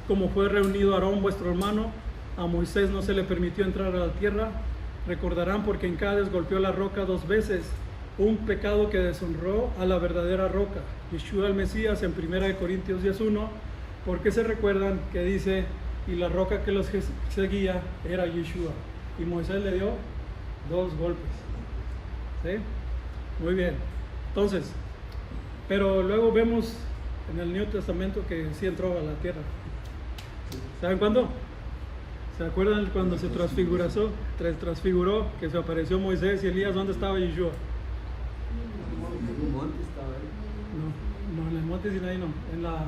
Como fue reunido Aarón vuestro hermano, a Moisés no se le permitió entrar a la tierra. Recordarán porque en Cádiz golpeó la roca 2 veces, un pecado que deshonró a la verdadera roca. Yeshua el Mesías en 1 Corintios 10:1, porque se recuerdan que dice, y la roca que los seguía era Yeshua, y Moisés le dio 2 golpes. ¿Sí? Muy bien. Entonces, pero luego vemos en el Nuevo Testamento que sí entró a la tierra. ¿Saben cuándo? ¿Se acuerdan cuando se transfiguró, que se apareció Moisés y Elías? ¿Dónde estaba Yeshua? En un monte estaba ahí. No, en el monte Sinaí no, en la...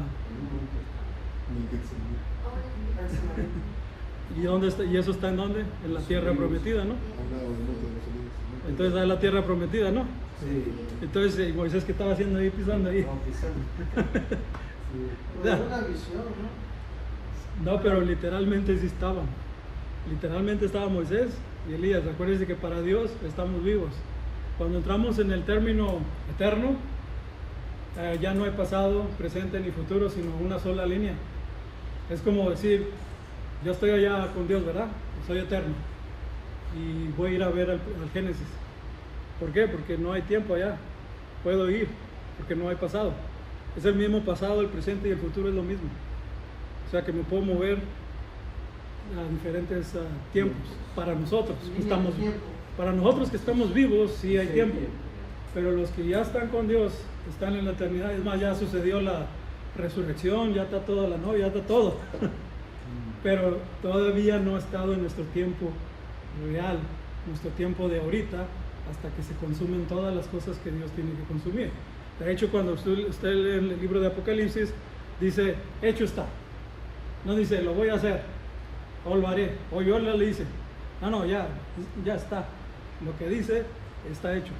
¿Y dónde está? ¿Y eso está en dónde? En la tierra prometida, ¿no? Entonces es la tierra prometida, ¿no? Sí. Entonces Moisés, ¿qué estaba haciendo ahí, pisando ahí? No, pisando. Sí. Pero una visión, ¿no? No, pero literalmente sí estaban. Literalmente estaba Moisés y Elías. Acuérdense que para Dios estamos vivos. Cuando entramos en el término eterno, ya no hay pasado, presente ni futuro, sino una sola línea. Es como decir, yo estoy allá con Dios, ¿verdad? Soy eterno. Y voy a ir a ver al Génesis. ¿Por qué? Porque no hay tiempo allá. Puedo ir, porque no hay pasado. Es el mismo pasado, el presente y el futuro es lo mismo. O sea que me puedo mover a diferentes tiempos. Para nosotros que estamos vivos, sí hay tiempo. Pero los que ya están con Dios, están en la eternidad. Es más, ya sucedió la resurrección, ya está toda la novia, ya está todo. Pero todavía no ha estado en nuestro tiempo real, nuestro tiempo de ahorita, hasta que se consumen todas las cosas que Dios tiene que consumir. De hecho, cuando usted lee el libro de Apocalipsis, dice, hecho está. No dice, lo voy a hacer, o lo haré, o yo le hice. No, ya está. Lo que dice, está hecho.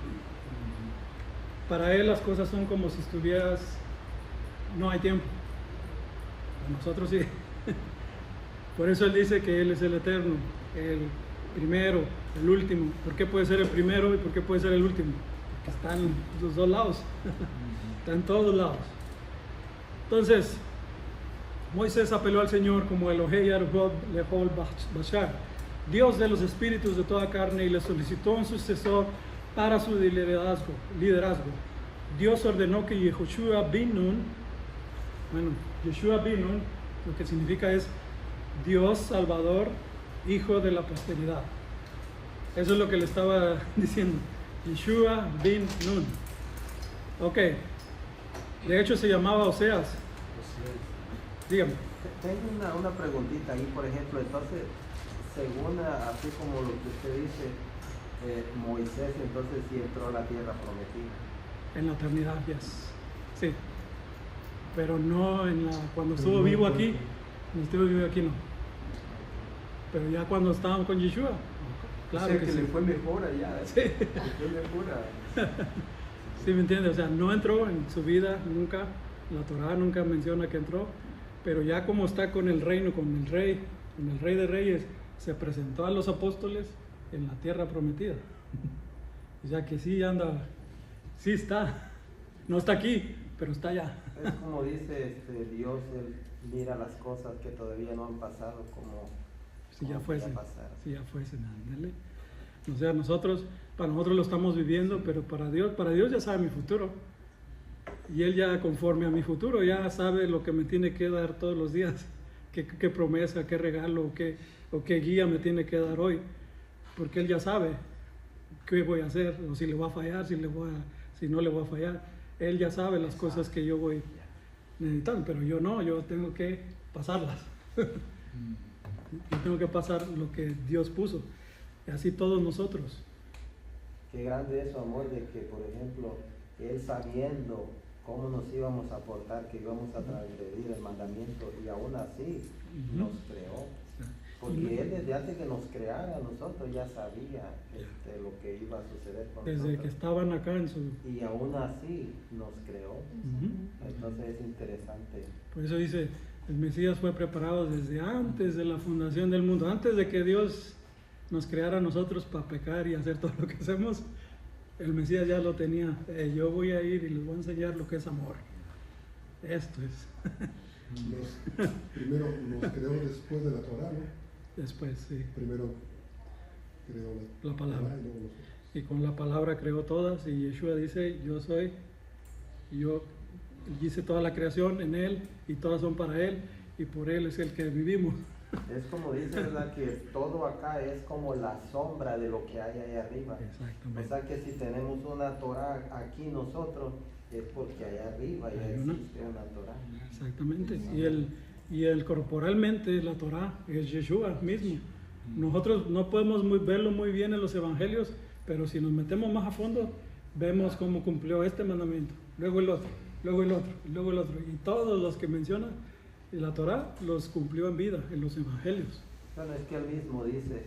Para Él las cosas son como si estuvieras, no hay tiempo. Para nosotros sí. Por eso Él dice que Él es el eterno, el primero, el último. ¿Por qué puede ser el primero y por qué puede ser el último? Porque están en los dos lados. Está en todos lados. Entonces, Moisés apeló al Señor como Elohei Argod Lehol Bashar, Dios de los espíritus de toda carne, y le solicitó un sucesor para su liderazgo. Dios ordenó que Yeshua bin Nun, lo que significa es Dios Salvador, Hijo de la posteridad. Eso es lo que le estaba diciendo. Yeshua bin Nun. Ok. De hecho se llamaba Oseas. Dígame. Tengo una preguntita ahí, por ejemplo, entonces, según así como lo que usted dice, Moisés entonces sí entró a la tierra prometida. En la eternidad, yes. Sí. Pero no cuando estuvo vivo aquí, no. Pero ya cuando estaban con Yeshua, claro O sea, que que sí. le fue mejor allá. Sí. Le fue mejor. Sí, ¿me entiendes? O sea, no entró en su vida nunca, la Torá nunca menciona que entró, pero ya como está con el reino, con el rey de reyes, se presentó a los apóstoles en la tierra prometida. O sea que sí anda, sí está, no está aquí, pero está allá. Es como dice Dios, Él mira las cosas que todavía no han pasado como Si ya como fuesen, pasaron. si ya fuesen, ándale. O sea, para nosotros lo estamos viviendo, pero para Dios ya sabe mi futuro. Y Él ya conforme a mi futuro, ya sabe lo que me tiene que dar todos los días. Qué promesa, qué regalo, o qué guía me tiene que dar hoy. Porque Él ya sabe qué voy a hacer, o si le voy a fallar, si no le voy a fallar. Él ya sabe las cosas que yo voy necesitando, pero yo no, yo tengo que pasarlas. Yo tengo que pasar lo que Dios puso. Y así todos nosotros. Qué grande es su amor de que, por ejemplo, Él sabiendo cómo nos íbamos a portar, que íbamos a transgredir el mandamiento, y aún así nos creó. Porque Él desde antes que nos creara a nosotros ya sabía lo que iba a suceder con Desde nosotros. que estaban acá en su... Y aún así nos creó. Ujú. Entonces es interesante. Por eso dice, El Mesías fue preparado desde antes de la fundación del mundo, antes de que Dios nos creara a nosotros para pecar y hacer todo lo que hacemos. El Mesías ya lo tenía. Yo voy a ir y les voy a enseñar lo que es amor. Esto es. Primero nos creó después de la Torah, ¿no? Después, sí. Primero creó La palabra. Torah y luego nosotros. Y con la palabra creó todas. Y Yeshua dice, yo soy, yo hice toda la creación en Él y todas son para Él y por Él es el que vivimos. Es como dice, ¿verdad? Que todo acá es como la sombra de lo que hay ahí arriba. O Exactamente. sea que si tenemos una Torah aquí nosotros, es porque allá arriba ya Hay una. existe una Torah. Exactamente. Y el corporalmente, la Torah, es Yeshua mismo. Nosotros no podemos verlo muy bien en los evangelios, pero si nos metemos más a fondo, vemos cómo cumplió este mandamiento, luego el otro, luego el otro, luego el otro. Y todos los que menciona la Torah los cumplió en vida, en los evangelios. Bueno, es que él mismo dice,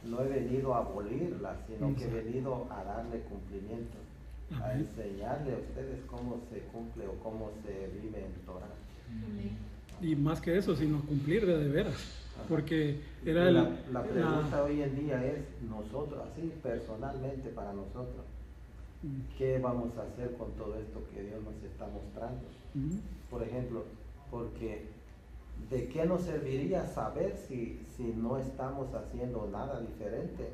no he venido a abolirla, sino que he Exacto. venido a darle cumplimiento, a Amén. enseñarle a ustedes cómo se cumple o cómo se vive en Torah. Y más que eso, sino cumplir de veras. Porque era La pregunta hoy en día es, nosotros, así personalmente para nosotros, ¿qué vamos a hacer con todo esto que Dios nos está mostrando? Por ejemplo, porque ¿de qué nos serviría saber si no estamos haciendo nada diferente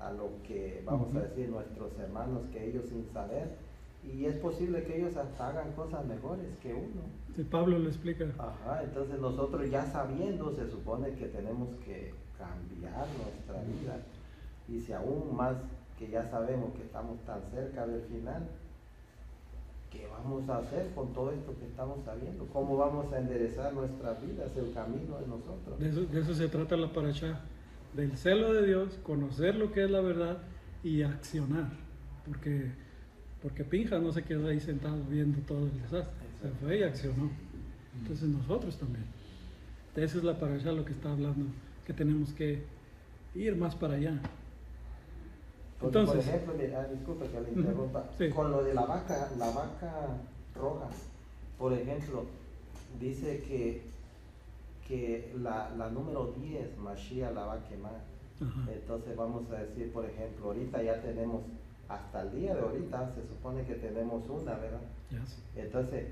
a lo que, vamos a decir, nuestros hermanos, que ellos sin saber? Y es posible que ellos hasta hagan cosas mejores que uno. Sí, Pablo lo explica. Ajá, entonces nosotros ya sabiendo, se supone que tenemos que cambiar nuestra vida. Y si aún más que ya sabemos que estamos tan cerca del final, ¿qué vamos a hacer con todo esto que estamos sabiendo? ¿Cómo vamos a enderezar nuestras vidas, el camino de nosotros? De eso se trata la parashá, del celo de Dios, conocer lo que es la verdad y accionar. Porque Pinjas no se quedó ahí sentado viendo todo el desastre, se fue y accionó. Entonces nosotros también. De eso es la parashá lo que está hablando, que tenemos que ir más para allá. Porque, Entonces, por ejemplo, disculpe que le interrumpa, sí. con lo de la vaca roja, por ejemplo, dice que la número 10, Mashiach la va a quemar. Ajá. Entonces vamos a decir, por ejemplo, ahorita ya tenemos, hasta el día de ahorita se supone que tenemos una, ¿verdad? Yes. Entonces,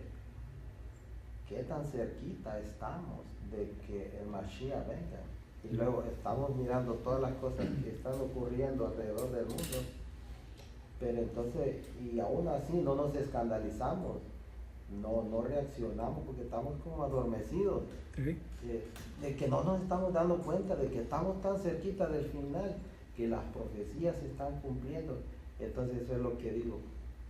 ¿qué tan cerquita estamos de que el Mashiach venga? Y luego estamos mirando todas las cosas que están ocurriendo alrededor del mundo, pero entonces, y aún así no nos escandalizamos, no reaccionamos porque estamos como adormecidos, Sí. de que no nos estamos dando cuenta de que estamos tan cerquita del final, que las profecías se están cumpliendo. Entonces eso es lo que digo,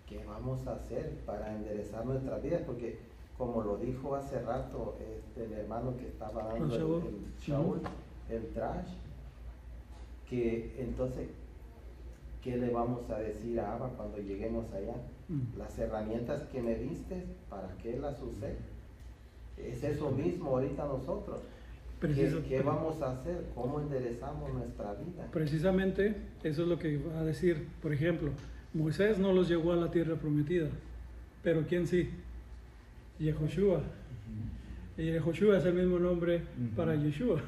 ¿qué vamos a hacer para enderezar nuestras vidas? Porque como lo dijo hace rato el hermano que estaba dando Shaul. el Shaul, el trash, que entonces, ¿qué le vamos a decir a Abba cuando lleguemos allá? Las herramientas que me diste, ¿para qué las usé? Es eso mismo ahorita nosotros. ¿Qué vamos a hacer? ¿Cómo enderezamos nuestra vida? Precisamente eso es lo que va a decir. Por ejemplo, Moisés no los llevó a la tierra prometida, pero ¿quién sí? Yehoshua. Y Yehoshua es el mismo nombre para Yeshua.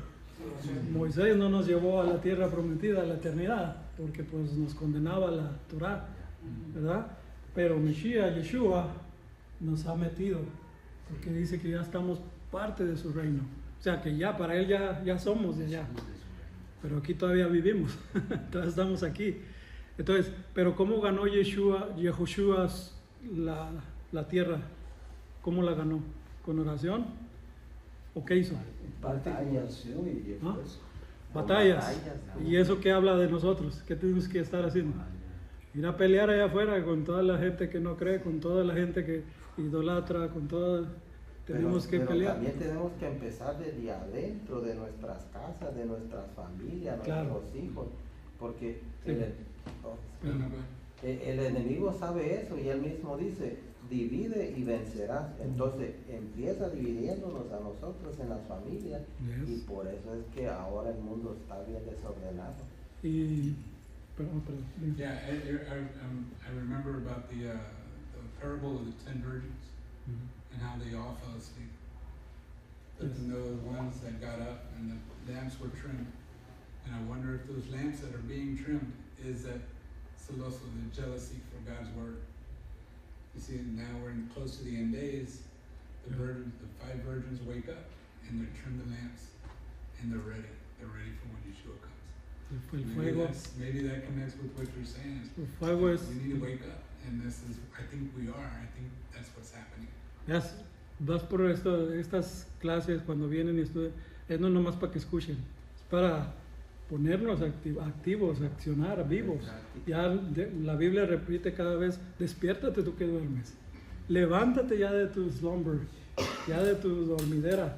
Moisés no nos llevó a la tierra prometida, a la eternidad, porque pues nos condenaba la Torah, ¿verdad? Pero Mashiach, Yeshua, nos ha metido, porque dice que ya estamos parte de su reino. O sea que ya para él ya somos de allá, pero aquí todavía vivimos, todavía estamos aquí. Entonces, pero ¿cómo ganó Yehoshua la tierra? ¿Cómo la ganó? ¿Con oración? ¿O qué hizo? Batallas. ¿Ah? Batallas. ¿Y eso qué habla de nosotros? ¿Qué tenemos que estar haciendo? Ir a pelear allá afuera con toda la gente que no cree, con toda la gente que idolatra, con toda... Tenemos que pero pelear. También tenemos que empezar desde adentro de nuestras casas, de nuestras familias, Claro. nuestros hijos, porque Sí. el enemigo sabe eso y él mismo dice, divide y vencerás. Entonces empieza dividiéndonos a nosotros en las familias. Yes. Y por eso es que ahora el mundo está bien desordenado. Y... Perdón. Yeah, I remember about the parable of the 10 virgins and how they all fell asleep. But Yes. then there were ones that got up and the lamps were trimmed. And I wonder if those lamps that are being trimmed is that celoso, the jealousy for God's word. You see, now we're close to the end days. The virgins, the 5 virgins wake up and they trim the lamps and they're ready. They're ready for when Yeshua comes. El fuego, Maybe that connects with what you're saying. el fuego es, We need to wake up, and this is, I think we are. I think that's what's happening. vas por estas clases cuando vienen y estudian, es no nomás para que escuchen, es para ponernos activos, accionar, vivos. Ya la Biblia repite cada vez, despiértate tú que duermes, levántate ya de tu slumber, ya de tu dormidera,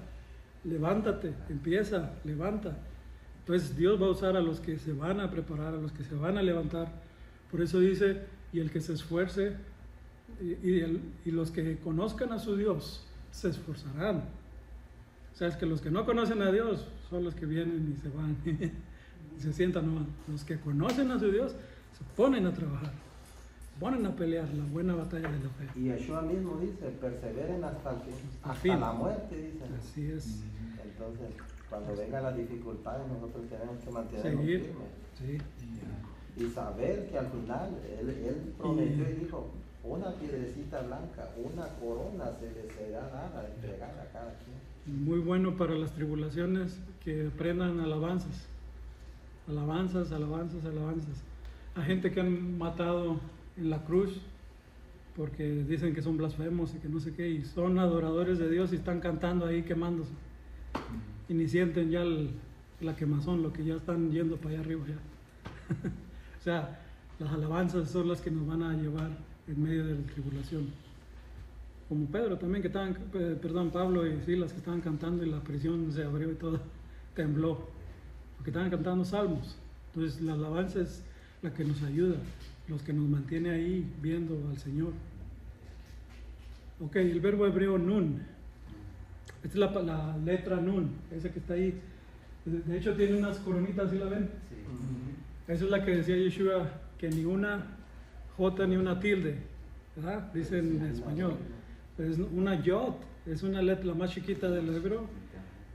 levántate, empieza, levanta. Entonces Dios va a usar a los que se van a preparar, a los que se van a levantar. Por eso dice, y el que se esfuerce, y los que conozcan a su Dios, se esforzarán. O sea, es que los que no conocen a Dios son los que vienen y se van, y se sientan, no. Los que conocen a su Dios se ponen a trabajar, ponen a pelear la buena batalla de la fe. Y Yeshua mismo dice, perseveren hasta fin. la muerte, dice. Así es. Entonces, cuando vengan las dificultades, nosotros tenemos que mantenernos Seguir. firmes. Sí. Y saber que al final, Él prometió y dijo, una piedrecita blanca, una corona se les será dada, entregada a cada quien. Muy bueno para las tribulaciones que aprendan alabanzas. Alabanzas, alabanzas, alabanzas. A gente que han matado en la cruz porque dicen que son blasfemos y que no sé qué, y son adoradores de Dios y están cantando ahí quemándose. Y ni sienten ya la quemazón, lo que ya están yendo para allá arriba ya. O sea, las alabanzas son las que nos van a llevar en medio de la tribulación. Como Pedro también, que estaban, Pablo y Silas, que estaban cantando y la prisión se abrió y todo tembló, porque estaban cantando salmos. Entonces la alabanza es la que nos ayuda, los que nos mantiene ahí viendo al Señor. Ok, el verbo hebreo nun. Esta es la letra nun, esa que está ahí. De hecho tiene unas coronitas, ¿sí la ven? Esa es la que decía Yeshua, que ni una J ni una tilde, ¿verdad? Dice en español. Es una yod, es una letra la más chiquita del hebreo,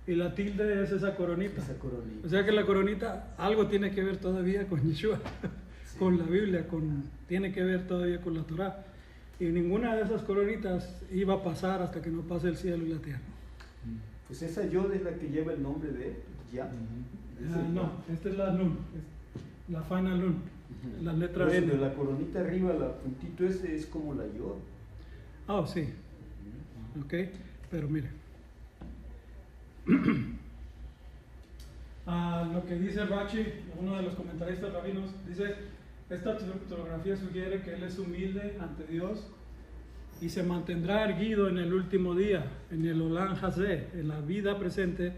y la tilde es esa coronita. O sea que la coronita algo tiene que ver todavía con Yeshua, con la Biblia, tiene que ver todavía con la Torah. Y ninguna de esas coronitas iba a pasar hasta que no pase el cielo y la tierra. Pues esa yod es la que lleva el nombre de ya. No, esta es la nun, la final nun, la letra Bueno, N. la coronita arriba, la puntito ese es como la yod. Ah, sí. Ok, pero mire. Lo que dice Rachi, uno de los comentaristas rabinos, dice, esta ortografía sugiere que él es humilde ante Dios y se mantendrá erguido en el último día, en el Olam Hazé, en la vida presente.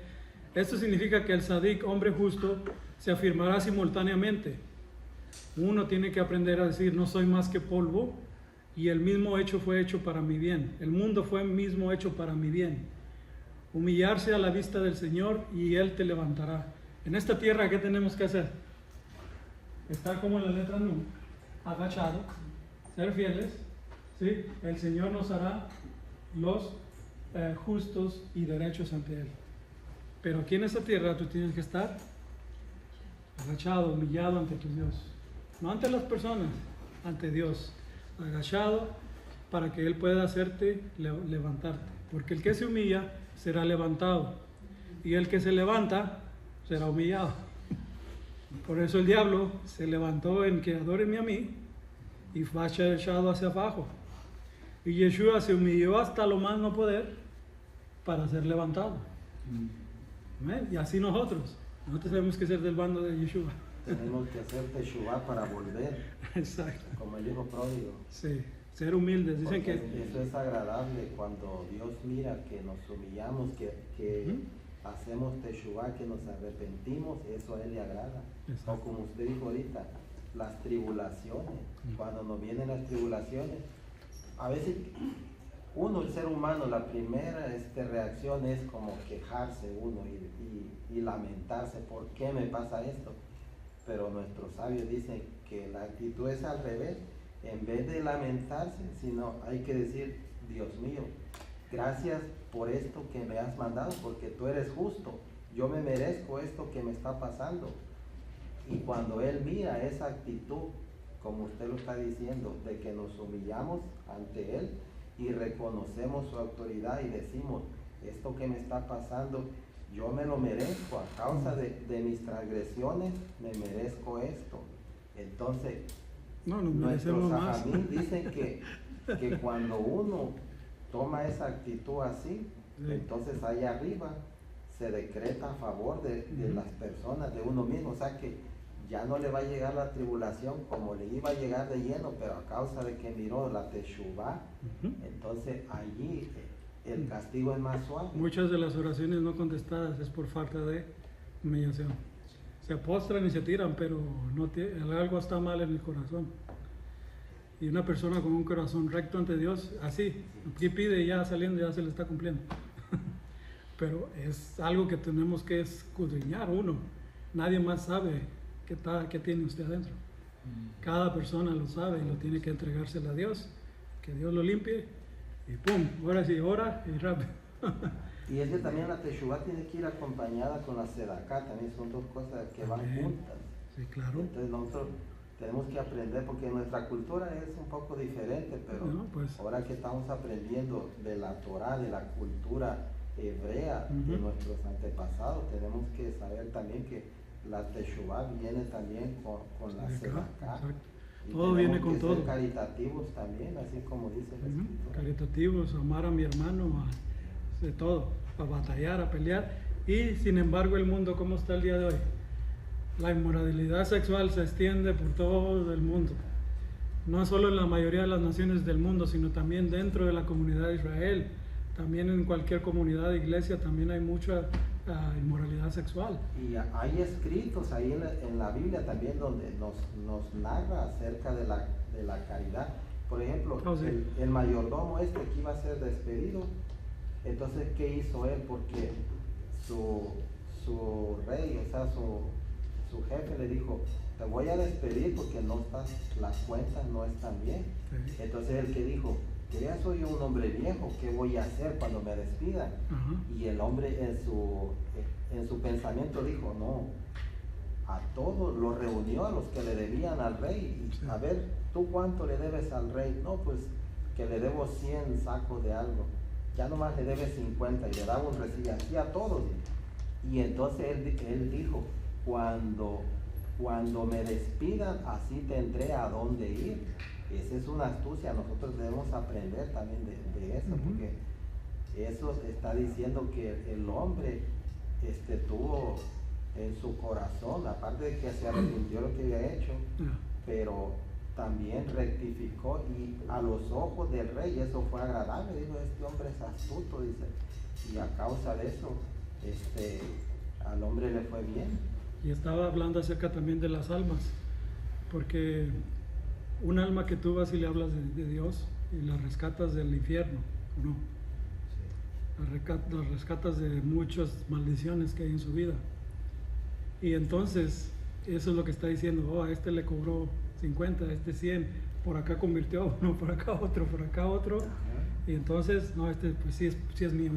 Esto significa que el Sadik, hombre justo, se afirmará simultáneamente. Uno tiene que aprender a decir, no soy más que polvo, y el mismo hecho fue hecho para mi bien. El mundo fue mismo hecho para mi bien. Humillarse a la vista del Señor y Él te levantará. En esta tierra, ¿qué tenemos que hacer? Estar como en la letra Nun, agachado, ser fieles, ¿sí? El Señor nos hará los justos y derechos ante Él. Pero aquí en esta tierra tú tienes que estar agachado, humillado ante tu Dios. No ante las personas, ante Dios. Agachado para que Él pueda hacerte levantarte. Porque el que se humilla será levantado. Y el que se levanta será humillado. Por eso el diablo se levantó en que adórenme a mí y fue echado hacia abajo. Y Yeshua se humilló hasta lo más no poder para ser levantado. ¿Ven? Y así nosotros tenemos que ser del bando de Yeshua. Tenemos que hacer teshuvah para volver, Exacto. como el hijo pródigo. Sí, ser humildes. Dicen Porque que eso es agradable cuando Dios mira que nos humillamos, que hacemos teshuvah, que nos arrepentimos, eso a Él le agrada. Exacto. O como usted dijo ahorita, las tribulaciones. Cuando nos vienen las tribulaciones, a veces uno, el ser humano, la primera reacción es como quejarse uno y lamentarse, ¿por qué me pasa esto? Pero nuestros sabios dicen que la actitud es al revés. En vez de lamentarse, sino hay que decir, Dios mío, gracias por esto que me has mandado, porque tú eres justo, yo me merezco esto que me está pasando. Y cuando él mira esa actitud, como usted lo está diciendo, de que nos humillamos ante él y reconocemos su autoridad y decimos, esto que me está pasando, yo me lo merezco, a causa de mis transgresiones, me merezco esto. Entonces, No, nos nuestros merecemos más. sajamín dicen que cuando uno toma esa actitud así, Sí. entonces ahí arriba se decreta a favor de Ujú. las personas, de uno mismo, o sea que ya no le va a llegar la tribulación como le iba a llegar de lleno, pero a causa de que miró la teshuvá, Ujú. entonces allí el castigo es más suave. Muchas de las oraciones no contestadas es por falta de humillación. Se postran y se tiran, pero algo está mal en el corazón. Y una persona con un corazón recto ante Dios, así, aquí pide y ya saliendo ya se le está cumpliendo. Pero es algo que tenemos que escudriñar uno. Nadie más sabe qué tiene usted adentro. Cada persona lo sabe y lo tiene que entregárselo a Dios, que Dios lo limpie y pum, ahora sí, ora y rápido. Y es que también la teshuvá tiene que ir acompañada con la sedaká, también son dos cosas que van Amén. juntas. Sí, claro. Entonces nosotros tenemos que aprender, porque nuestra cultura es un poco diferente, pero No, pues. ahora que estamos aprendiendo de la Torah, de la cultura hebrea de Ujú. nuestros antepasados, tenemos que saber también que la teshuvá viene también con la Sí, claro, sedaká. exacto. Y Todo tenemos viene con que ser todo. caritativos también, así como dice la Ujú. escritura. Caritativos, amar a mi hermano, de todo, a batallar, a pelear. Y sin embargo, el mundo, ¿cómo está el día de hoy? La inmoralidad sexual se extiende por todo el mundo. No solo en la mayoría de las naciones del mundo, sino también dentro de la comunidad de Israel. También en cualquier comunidad de iglesia también hay mucha inmoralidad sexual. Y hay escritos ahí en la Biblia también donde nos narra acerca de la caridad. Por ejemplo, Oh, sí. el mayordomo que iba a ser despedido, entonces ¿qué hizo él? Porque su rey, o sea, su jefe le dijo, te voy a despedir porque las cuentas no están bien. Sí. Entonces el que dijo, que ya soy un hombre viejo, ¿qué voy a hacer cuando me despidan? Ajá. Y el hombre en su pensamiento dijo, no, a todos los reunió, a los que le debían al rey. Sí. A ver, ¿tú cuánto le debes al rey? No, pues que le debo 100 sacos de algo. Ya nomás le debe 50 y le daba un recibo así a todos. Y entonces él dijo, cuando me despidan, así tendré a dónde ir. Esa es una astucia, nosotros debemos aprender también de eso, Ujú. porque eso está diciendo que el hombre tuvo en su corazón, aparte de que se arrepintió lo que había hecho, Ya. pero también rectificó, y a los ojos del rey eso fue agradable. Dijo, este hombre es astuto, dice, y a causa de eso al hombre le fue bien. Y estaba hablando acerca también de las almas, porque un alma que tú vas y le hablas de Dios y la rescatas del infierno, ¿o no? La rescatas de muchas maldiciones que hay en su vida. Y entonces, eso es lo que está diciendo, oh, a este le cobró 50, a este 100, por acá convirtió a uno, por acá otro. Y entonces, no, pues sí es mío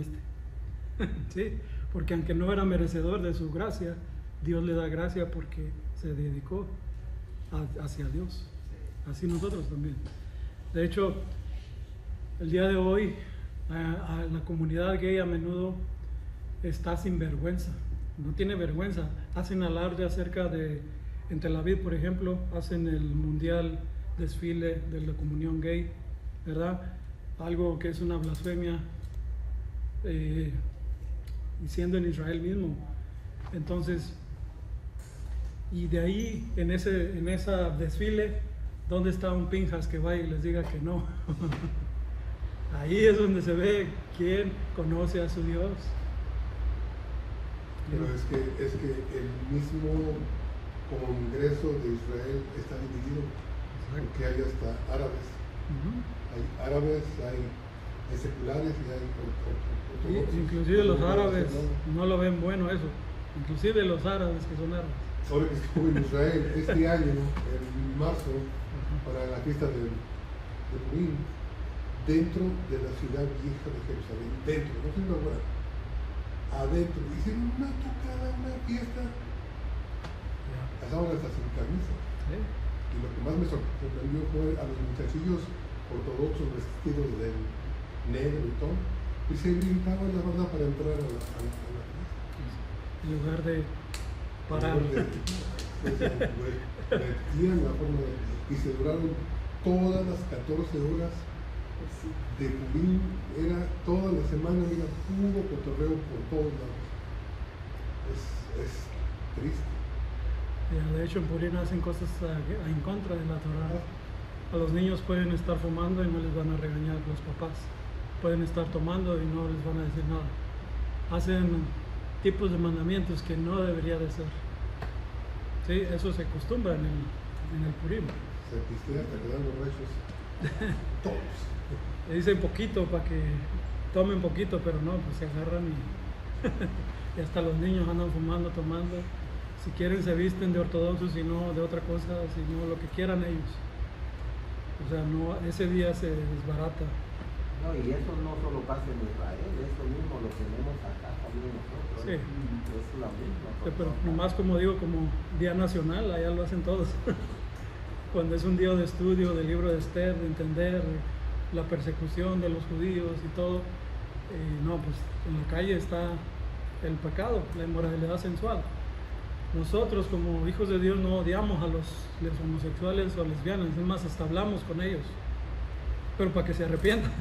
¿sí? Porque aunque no era merecedor de su gracia, Dios le da gracia porque se dedicó hacia Dios. Así nosotros también. De hecho, el día de hoy, a la comunidad gay a menudo está sin vergüenza, no tiene vergüenza. Hacen alarde acerca en Tel Aviv, por ejemplo, hacen el mundial desfile de la comunión gay, ¿verdad? Algo que es una blasfemia, y siendo en Israel mismo. Entonces, y de ahí, en esa desfile, ¿dónde está un Pinjas que vaya y les diga que no? Ahí es donde se ve quién conoce a su Dios. Pero es que el mismo Congreso de Israel está dividido, porque hay hasta árabes. Ujú. Hay árabes, hay seculares y hay ortodoxos. Inclusive los Como árabes ¿no? no lo ven bueno eso. Inclusive los árabes que son árabes. Ahora que estuve en Israel este año, en marzo, para la fiesta de Purim, dentro de la ciudad vieja de Jerusalén, dentro, no se inaugura, adentro, hicieron una tocada, una fiesta, estaban hasta sin camisa. Sí. Y lo que más me sorprendió fue a los muchachillos ortodoxos vestidos de negro y todo, y se brincaban la banda para entrar a la fiesta. En lugar de parar. Metían la forma y se duraron todas las 14 horas de Purim, era toda la semana, era puro cotorreo por todos lados. Es triste. De hecho, en Purim hacen cosas en contra de la Torah. A los niños pueden estar fumando y no les van a regañar los papás. Pueden estar tomando y no les van a decir nada. Hacen tipos de mandamientos que no debería de ser. Sí, eso se acostumbra en el Purim. Se pistea hasta quedar borrachos. Todos. Le dicen poquito para que tomen poquito, pero no, pues se agarran y hasta los niños andan fumando, tomando. Si quieren se visten de ortodoxos y no de otra cosa, sino lo que quieran ellos. O sea, no, ese día se desbarata. No, y eso no solo pasa en Israel, eso mismo lo tenemos acá también nosotros. Sí. Es lo mismo. Sí, pero nomás como digo, como día nacional, allá lo hacen todos. Cuando es un día de estudio del libro de Esther, de entender la persecución de los judíos y todo, no, pues en la calle está el pecado, la inmoralidad sensual. Nosotros como hijos de Dios no odiamos a los homosexuales o lesbianas, es más, hasta hablamos con ellos, pero para que se arrepientan.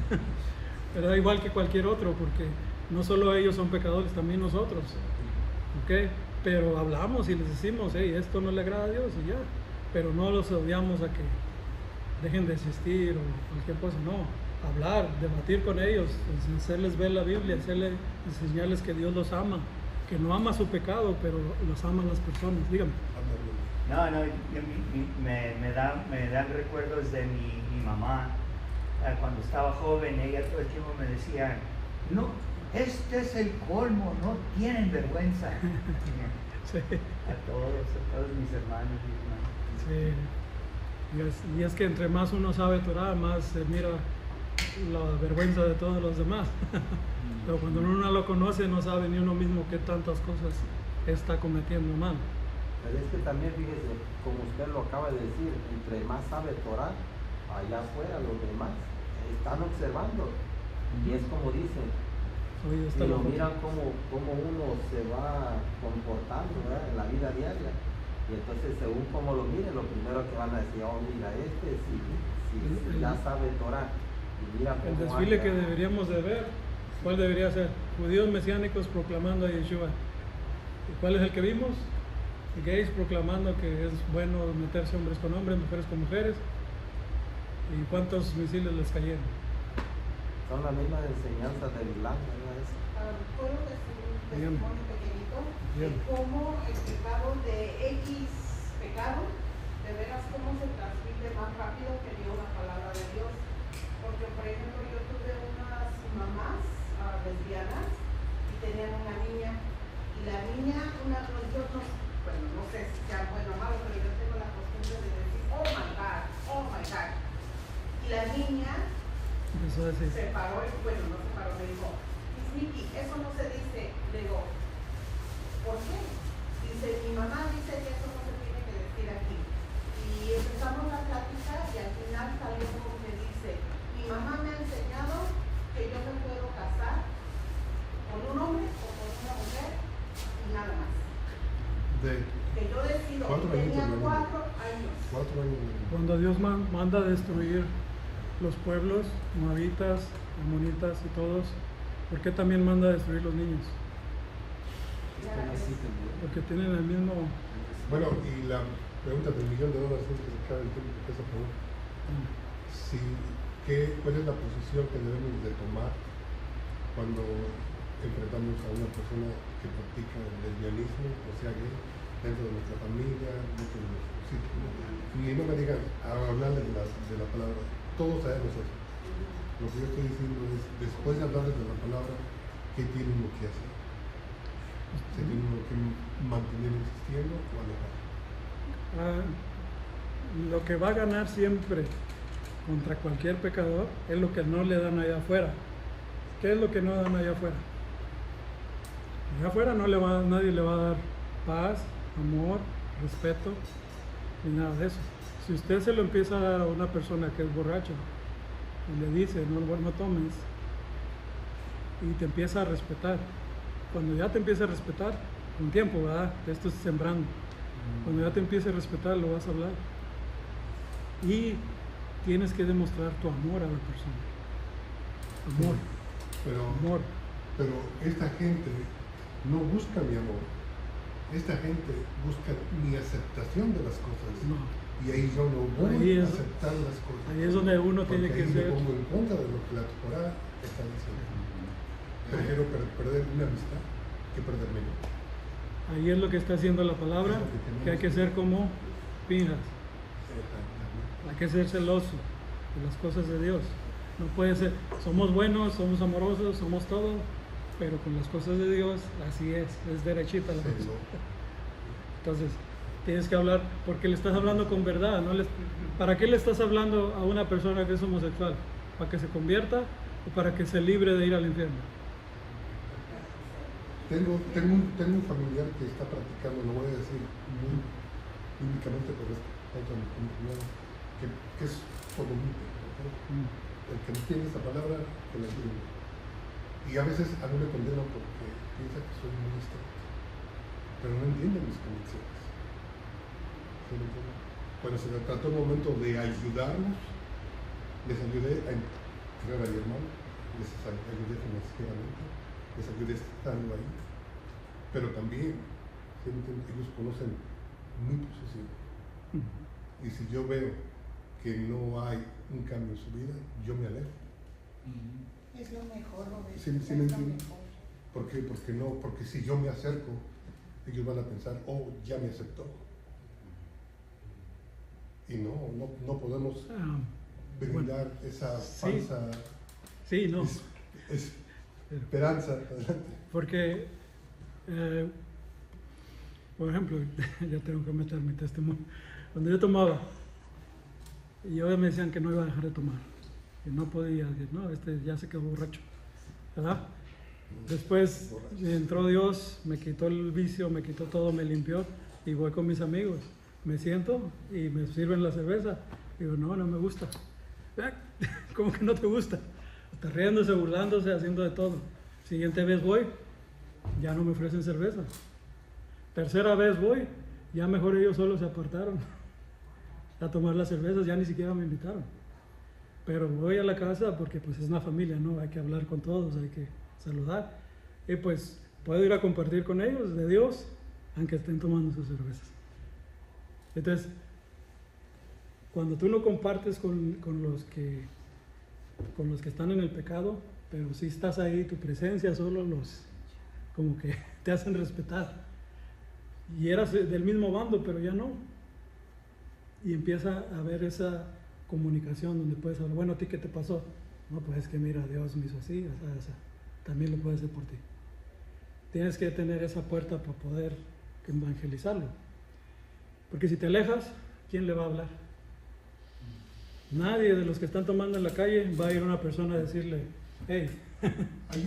Pero da igual que cualquier otro, porque no solo ellos son pecadores, también nosotros. ¿Okay? Pero hablamos y les decimos, hey, esto no le agrada a Dios y ya. Pero no los odiamos a que dejen de existir o cualquier cosa, no. Hablar, debatir con ellos, hacerles ver la Biblia, enseñarles que Dios los ama, que no ama su pecado, pero los aman las personas. Dígame. No, me dan recuerdos de mi mamá. Cuando estaba joven, ella todo el tiempo me decía, no, este es el colmo, no tienen vergüenza. Sí. A todos mis hermanos y hermanas. Sí. Y es que entre más uno sabe Torah, más se mira la vergüenza de todos los demás. Pero cuando uno no lo conoce, no sabe ni uno mismo qué tantas cosas está cometiendo mal. Pero es que también, fíjese, como usted lo acaba de decir, entre más sabe Torah, allá afuera los demás están observando. Y es como dicen, y lo miran como uno se va comportando, ¿verdad?, en la vida diaria. Y entonces, según como lo miren, lo primero que van a decir, oh, mira, si ya sabe Torah. Y mira cómo el desfile anda. que deberíamos de ver, ¿cuál debería ser? Judíos mesiánicos proclamando a Yeshua. ¿Y cuál es el que vimos? Gays proclamando que es bueno meterse hombres con hombres, mujeres con mujeres. ¿Y cuántos misiles les cayeron? Son las mismas enseñanzas del Islam, ¿verdad? Puedo decir un Dígame. testimonio pequeñito de Dígame. cómo el pecado de X pecado, de veras cómo se transmite más rápido que dio la palabra de Dios. Porque, por ejemplo, yo tuve unas mamás lesbianas y tenían una niña, y la niña, yo no sé si sea bueno o malo, pero yo tengo la costumbre de decir, oh my God, oh my God. Y la niña Empezó a decir, se paró, no se paró, me dijo, Miss Nikki, eso no se dice. Le digo, ¿por qué? Dice, mi mamá dice que eso no se tiene que decir aquí. Y empezamos la plática y al final salió como que dice, mi mamá me ha enseñado que yo me puedo casar con un hombre o con una mujer y nada más. Que yo decido, tenía 4 años. 4 años. cuando Dios manda a destruir los pueblos, moabitas, amonitas y todos, ¿por qué también manda a destruir los niños? Porque tienen el mismo... Bueno, y la pregunta del $1,000,000 es que se cabe el tiempo que esa pregunta. ¿Cuál es la posición que debemos de tomar cuando enfrentamos a una persona que practica el lesbianismo, o sea, gay, dentro de nuestra familia, dentro de nuestro sitio? Y no me digan a hablarles de la palabra, todos sabemos eso. Lo que yo estoy diciendo es, después de hablarles de la palabra, ¿qué tiene uno que hacer? ¿Se tiene uno que mantener existiendo o alejar? Lo que va a ganar siempre contra cualquier pecador es lo que no le dan allá afuera. ¿Qué es lo que no dan allá afuera? Allá afuera nadie le va a dar paz, amor, respeto, ni nada de eso. Si usted se lo empieza a dar a una persona que es borracha y le dice, no tomes, y te empieza a respetar, cuando ya te empieza a respetar, con tiempo, ¿verdad? Esto es sembrando. Cuando ya te empiece a respetar, lo vas a hablar. Y tienes que demostrar tu amor a la persona. Amor. Amor. Pero esta gente no busca mi amor. Esta gente busca mi aceptación de las cosas. No. Y ahí yo no voy a aceptar las cosas. Ahí es donde uno tiene que ahí ser. me pongo en contra de lo que la Torah está diciendo. Prefiero perder una amistad que perderme yo. Ahí es lo que está haciendo la palabra, que hay que ser como Pinjas. Hay que ser celoso de las cosas de Dios. No puede ser, somos buenos, somos amorosos, somos todo, pero con las cosas de Dios así es derechita la cosa. Entonces, tienes que hablar, porque le estás hablando con verdad. ¿Para qué le estás hablando a una persona que es homosexual? ¿Para que se convierta o para que se libre de ir al infierno? Tengo un familiar que está practicando, lo voy a decir muy únicamente por respeto a mi comunidad, que es sodomita. El que no entiende esa palabra, que la entiende. Y a veces a mí me condenan porque piensa que soy muy estricto, pero no entienden mis convicciones. ¿Sí me entienden? Cuando se trató el momento de ayudarnos, les ayudé a entregar a mi hermano, les ayudé financieramente, les ayudé estando ahí, pero también, ¿sí me entienden? Ellos conocen mi posición. Y si yo veo que no hay un cambio en su vida, yo me alejo. Es lo mejor, Roberto. ¿Sí me entienden? ¿Por qué? Porque si yo me acerco, ellos van a pensar, oh, ya me aceptó. Y no podemos brindar esa falsa esperanza. Porque, por ejemplo, ya tengo que meter mi testimonio. Cuando yo tomaba, y me decían que no iba a dejar de tomar, que no podía, que no, ya se quedó borracho, ¿verdad? Después entró Dios, me quitó el vicio, me quitó todo, me limpió, y voy con mis amigos, me siento y me sirven la cerveza, digo, no me gusta. ¿Cómo que no te gusta? Está riéndose, burlándose, haciendo de todo. Siguiente vez voy, ya no me ofrecen cerveza. Tercera vez voy, ya mejor ellos solos se apartaron a tomar las cervezas, ya ni siquiera me invitaron. Pero voy a la casa porque pues es una familia, ¿no? Hay que hablar con todos, hay que saludar. Y pues puedo ir a compartir con ellos de Dios, aunque estén tomando sus cervezas. Entonces, cuando tú no compartes con los que están en el pecado, pero sí estás ahí, tu presencia solo como que te hacen respetar. Y eras del mismo bando, pero ya no. Y empieza a haber esa comunicación donde puedes hablar, bueno, ¿a ti qué te pasó? No, pues es que mira, Dios me hizo así, o sea, también lo puede hacer por ti. Tienes que tener esa puerta para poder evangelizarlo. Porque si te alejas, ¿quién le va a hablar? Nadie de los que están tomando en la calle va a ir a una persona a decirle, hey.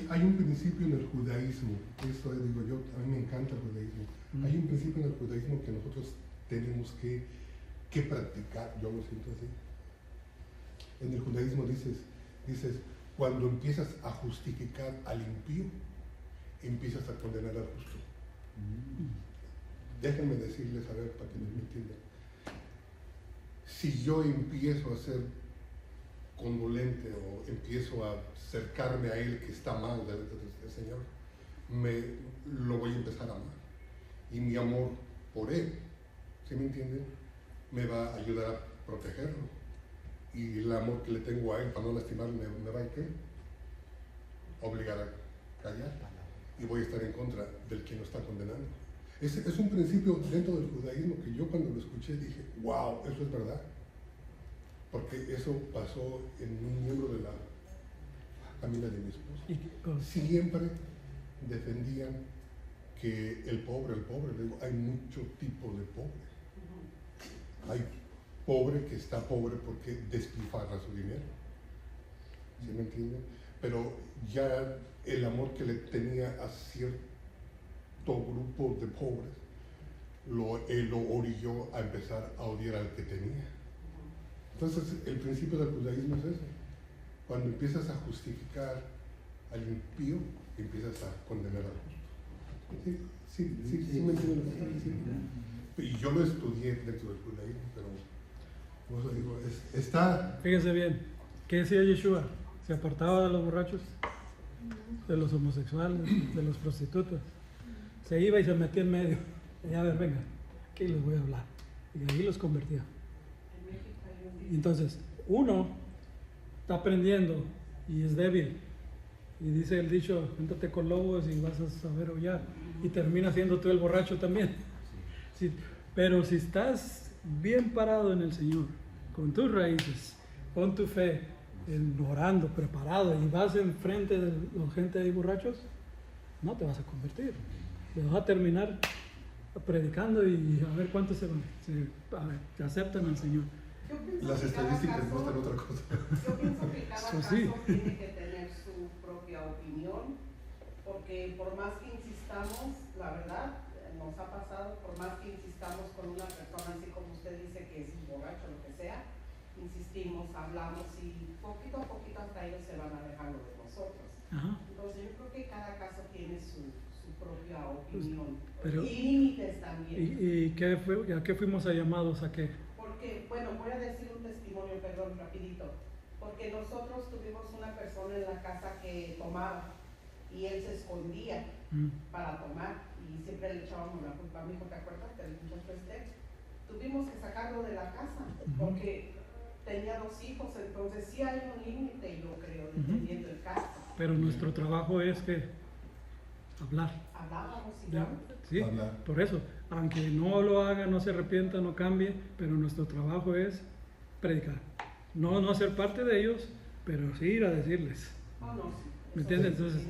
Hay un principio en el judaísmo, eso digo yo, a mí me encanta el judaísmo. Hay un principio en el judaísmo que nosotros tenemos que practicar, yo lo siento así. En el judaísmo dices, cuando empiezas a justificar al impío, empiezas a condenar al justo. Déjenme decirles, a ver, para que me entiendan. Si yo empiezo a ser condolente o empiezo a acercarme a él que está mal delante del Señor, lo voy a empezar a amar. Y mi amor por él, ¿sí me entienden? Me va a ayudar a protegerlo. Y el amor que le tengo a él para no lastimarlo me va a obligar a callar. Y voy a estar en contra del que nos está condenando. Es un principio dentro del judaísmo que yo cuando lo escuché dije, wow, eso es verdad. Porque eso pasó en un miembro de la familia de mi esposo. Siempre defendían que el pobre, digo, hay muchos tipos de pobre. Hay pobre que está pobre porque despilfarra su dinero. ¿Sí me entiende? Pero ya el amor que le tenía a cierto grupo de pobres lo orilló a empezar a odiar al que tenía. Entonces, el principio del judaísmo es eso. Cuando empiezas a justificar al impío, empiezas a condenar al justo. Sí, me entienden. Y yo lo estudié dentro del judaísmo, pero por eso digo, está... Fíjense bien, ¿qué decía Yeshua? Se apartaba de los borrachos, de los homosexuales, de los prostitutas. Se iba y se metía en medio. Y a ver, venga, aquí les voy a hablar. Y ahí los convertía. Y entonces, uno está aprendiendo y es débil. Y dice el dicho, júntate con lobos y vas a saber aullar. Y termina siendo tú el borracho también. Sí, pero si estás bien parado en el Señor, con tus raíces, con tu fe, orando, preparado, y vas enfrente de la gente de borrachos, no te vas a convertir. Te vas a terminar predicando y a ver cuántos te aceptan al Señor. Las estadísticas muestran otra cosa. Yo pienso que cada Pues caso sí. tiene que tener su propia opinión, porque por más que insistamos, la verdad, nos ha pasado, por más que insistamos con una persona, así como usted dice que es un borracho, lo que sea, insistimos, hablamos y poquito a poquito hasta ellos se van alejando de nosotros. Ajá. Entonces yo creo que cada caso tiene su propia opinión. Pero- y límites también. ¿Y a qué fuimos llamados a qué? Porque, bueno, voy a decir un testimonio, perdón, rapidito. Porque nosotros tuvimos una persona en la casa que tomaba y él se escondía para tomar y siempre le echábamos la culpa a mi hijo, ¿te acuerdas? Que el muchacho tuvimos que sacarlo de la casa porque tenía 2 hijos, entonces sí hay un límite, yo creo, dependiendo del caso. Pero nuestro trabajo es que hablar. Hablábamos y Ya, ya. sí, Hablar. por eso, aunque no lo haga, no se arrepienta, no cambie, pero nuestro trabajo es predicar. No ser parte de ellos, pero sí ir a decirles. Oh, no, sí. ¿Me entiendes? Entonces,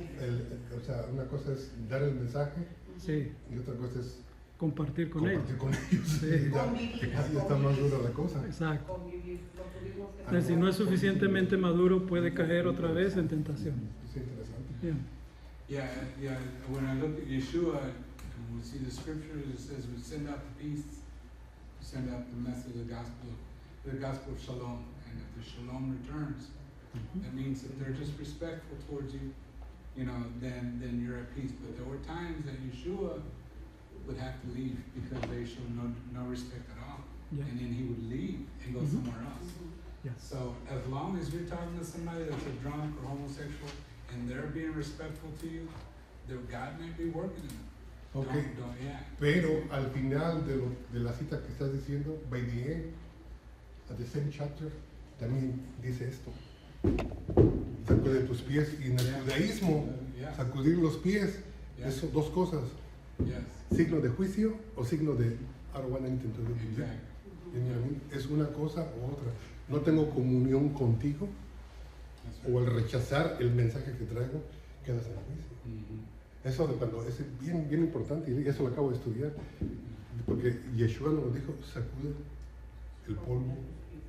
O sea, una cosa es dar el mensaje sí, y otra cosa es compartir con ellos. compartir con ellos. Sí. Ya está más dura la cosa. Exacto. Convivir, lo tuvimos que Entonces, si no es suficientemente maduro, puede caer otra vez en tentación. Es interesante. Bien. Yeah. When I look at Yeshua, and we see the scriptures, it says we send out the peace, we send out the message of the gospel of shalom. And if the shalom returns, that means that they're just respectful towards you, then you're at peace. But there were times that Yeshua would have to leave because they showed no respect at all. Yeah. And then he would leave and go somewhere else. Yes. So as long as you're talking to somebody that's a drunk or homosexual and they're being respectful to you, God might be working in them. Okay. Yeah. Pero al final de la cita que estás diciendo, by the end, at the same chapter, también dice esto. Sacude tus pies. Y en el judaísmo, Yeah. sacudir los pies, Yeah. eso dos cosas. Yes. Signo de juicio o signo de I don't want anything to do with you. Exactly. You know what I mean? Es una cosa u otra. No tengo comunión contigo, That's o right. al rechazar el mensaje que traigo, quedas en juicio. Eso de cuando es bien importante, y eso lo acabo de estudiar, porque Yeshua nos dijo, sacude el polvo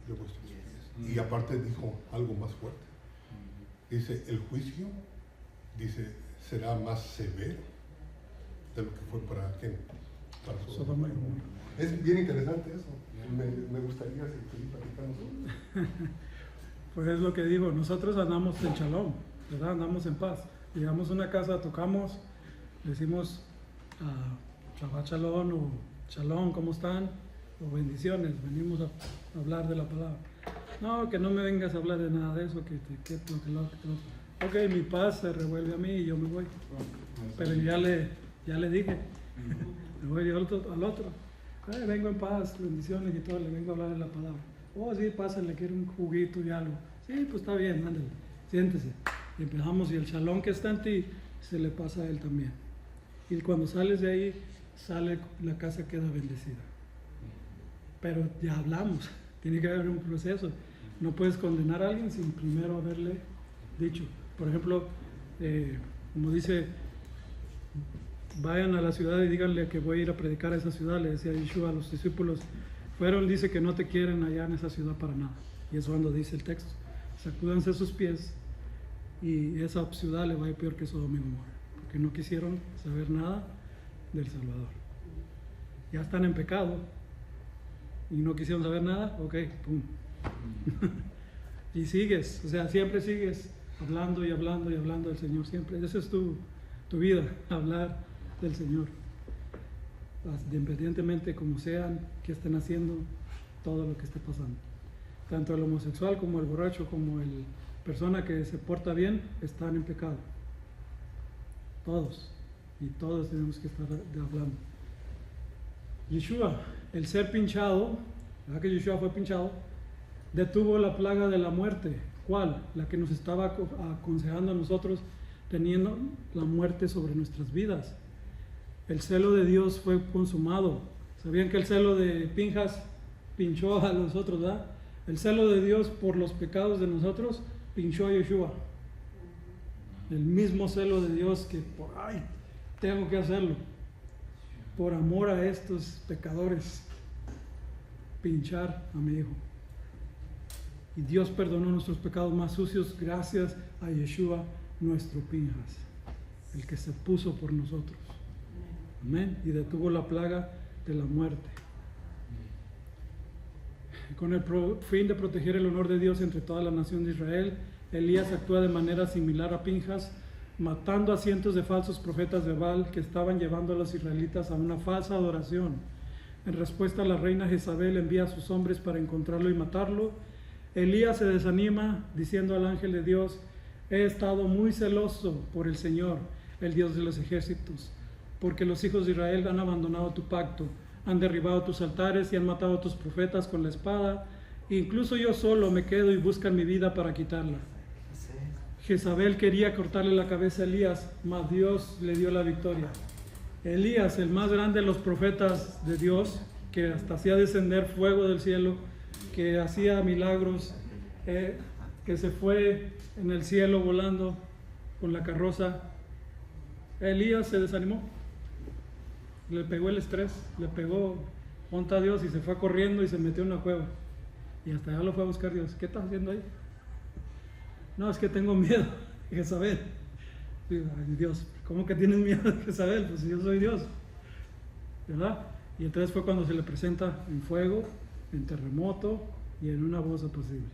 de vuestros pies. Y aparte dijo algo más fuerte. Dice, el juicio, dice, será más severo de lo que fue para quién, para Sodoma y Gomorra. Es bien interesante eso. Me gustaría seguir platicando. Pues es lo que digo, nosotros andamos en shalom, ¿verdad? Andamos en paz. Llegamos a una casa, tocamos, decimos Shabbat Shalom o Shalom, ¿cómo están? O bendiciones, venimos a hablar de la palabra. No, que no me vengas a hablar de nada de eso, que lo otro. Ok, mi paz se revuelve a mí y yo me voy. Pero ya le dije, me voy al otro. Ay, vengo en paz, bendiciones y todo, le vengo a hablar de la palabra. Oh, sí, pásenle, quiero un juguito y algo. Sí, pues está bien, ándale, siéntese. Y empezamos, y el shalom que está en ti, se le pasa a él también. Y cuando sales de ahí, la casa queda bendecida. Pero ya hablamos, tiene que haber un proceso. No puedes condenar a alguien sin primero haberle dicho. Por ejemplo, como dice, vayan a la ciudad y díganle que voy a ir a predicar a esa ciudad, le decía Yeshua a los discípulos, Fueron, dice que no te quieren allá en esa ciudad para nada. Y es cuando dice el texto, sacúdanse sus pies y esa ciudad le va a ir peor que Sodoma y Gomorra, porque no quisieron saber nada del Salvador. Ya están en pecado y no quisieron saber nada, ok, pum. Y sigues, o sea, siempre sigues hablando y hablando y hablando del Señor, siempre. Esa es tu vida, hablar del Señor. Independientemente como sean, que estén haciendo, todo lo que esté pasando. Tanto el homosexual como el borracho, como el persona que se porta bien, están en pecado. Todos. Y todos tenemos que estar hablando. Yeshua, el ser pinchado, ¿verdad que Yeshua fue pinchado? Detuvo la plaga de la muerte. ¿Cuál? La que nos estaba aconsejando a nosotros, teniendo la muerte sobre nuestras vidas. El celo de Dios fue consumado. ¿Sabían que el celo de Pinjas pinchó a los otros, verdad? El celo de Dios por los pecados de nosotros pinchó a Yeshua. El mismo celo de Dios que tengo que hacerlo por amor a estos pecadores, pinchar a mi hijo. Y Dios perdonó nuestros pecados más sucios gracias a Yeshua, nuestro Pinjas, el que se puso por nosotros. Amén. Y detuvo la plaga de la muerte. Con el fin de proteger el honor de Dios entre toda la nación de Israel, Elías actúa de manera similar a Pinjas, matando a cientos de falsos profetas de Baal que estaban llevando a los israelitas a una falsa adoración. En respuesta, la reina Jezabel envía a sus hombres para encontrarlo y matarlo. Elías se desanima diciendo al ángel de Dios: he estado muy celoso por el Señor, el Dios de los ejércitos, porque los hijos de Israel han abandonado tu pacto, han derribado tus altares y han matado a tus profetas con la espada. Incluso yo solo me quedo y buscan mi vida para quitarla. Jezabel quería cortarle la cabeza a Elías, mas Dios le dio la victoria. Elías, el más grande de los profetas de Dios, que hasta hacía descender fuego del cielo, que hacía milagros, que se fue en el cielo volando con la carroza. Elías se desanimó, le pegó el estrés, le pegó monta a Dios y se fue corriendo y se metió en una cueva. Y hasta allá lo fue a buscar Dios. ¿Qué estás haciendo ahí? No, es que tengo miedo de Jezabel. Digo, ay, Dios, ¿cómo que tienes miedo de Jezabel? Pues yo soy Dios, ¿verdad? Y entonces fue cuando se le presenta en fuego, en terremoto y en una voz apacible.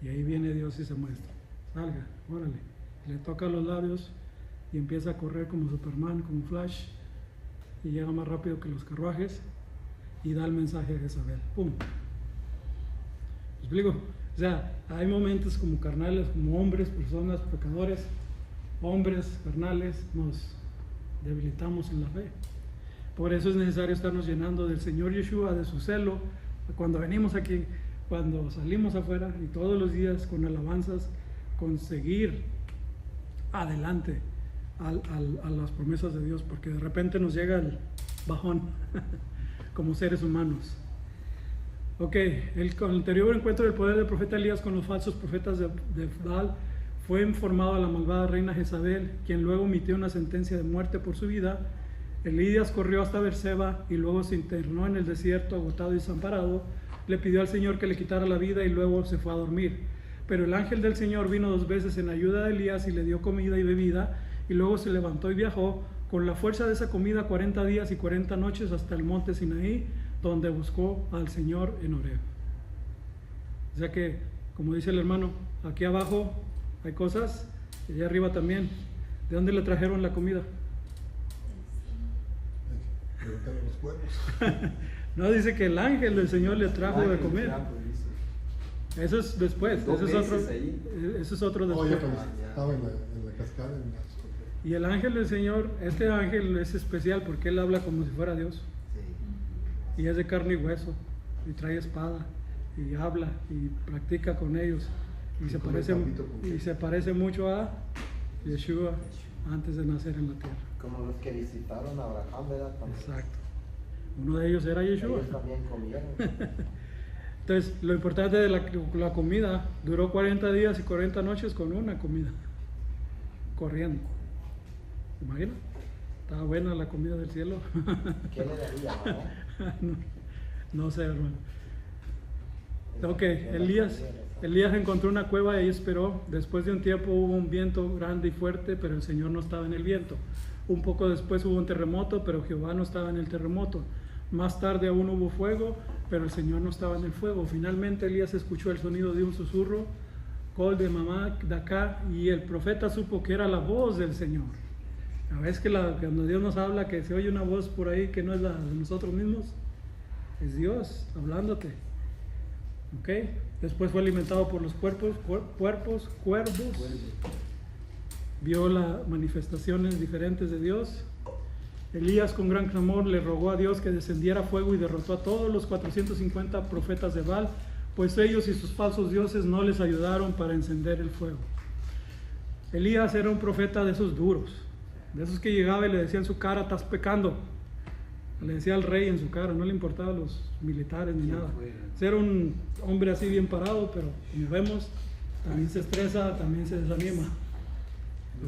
Y ahí viene Dios y se muestra. Salga, órale. Le toca los labios y empieza a correr como Superman, como Flash, y llega más rápido que los carruajes y da el mensaje a Jezabel. ¡Pum! ¿Me explico? O sea, hay momentos como carnales, como hombres, personas, pecadores, hombres carnales, nos debilitamos en la fe. Por eso es necesario estarnos llenando del Señor Yeshua, de su celo, cuando venimos aquí, cuando salimos afuera y todos los días con alabanzas, conseguir adelante a las promesas de Dios, porque de repente nos llega el bajón como seres humanos. Ok, con el anterior encuentro del poder del profeta Elías con los falsos profetas de Baal, fue informado a la malvada reina Jezabel, quien luego emitió una sentencia de muerte por su vida. Elías corrió hasta Berseba y luego se internó en el desierto, agotado y desamparado. Le pidió al Señor que le quitara la vida y luego se fue a dormir. Pero el ángel del Señor vino 2 veces en ayuda de Elías y le dio comida y bebida, y luego se levantó y viajó con la fuerza de esa comida 40 días y 40 noches hasta el monte Sinaí, donde buscó al Señor en Horeb. O sea que, como dice el hermano, aquí abajo hay cosas, y allá arriba también. ¿De dónde le trajeron la comida? Los cuervos. No, dice que el ángel del Señor le trajo de comer. Eso es después, eso es otro después. Yo estaba en la cascada. Y el ángel del Señor, este ángel es especial porque él habla como si fuera Dios. Y es de carne y hueso, y trae espada, y habla, y practica con ellos. Y se parece mucho a Yeshua antes de nacer en la tierra. Como los que visitaron a Abraham, ¿verdad? Exacto. Uno de ellos era Yeshua. Ellos también comieron. Entonces, lo importante de la comida, duró 40 días y 40 noches con una comida, corriendo. ¿Se imagina? Estaba buena la comida del cielo. ¿Qué le daría, no? No sé, hermano. Ok, Elías encontró una cueva y ahí esperó. Después de un tiempo hubo un viento grande y fuerte, pero el Señor no estaba en el viento. Un poco después hubo un terremoto, pero Jehová no estaba en el terremoto. Más tarde aún hubo fuego, pero el Señor no estaba en el fuego. Finalmente Elías escuchó el sonido de un susurro, col de mamá de acá, y el profeta supo que era la voz del Señor. A veces que cuando Dios nos habla, que se oye una voz por ahí que no es la de nosotros mismos, es Dios hablándote. ¿Ok? Después fue alimentado por los cuervos. Vio las manifestaciones diferentes de Dios. Elías con gran clamor le rogó a Dios que descendiera fuego y derrotó a todos los 450 profetas de Baal, pues ellos y sus falsos dioses no les ayudaron para encender el fuego. Elías era un profeta de esos duros, de esos que llegaba y le decía en su cara, estás pecando. Le decía al rey en su cara, no le importaba a los militares ni nada. Era un hombre así bien parado, pero como vemos, también se estresa, también se desanima.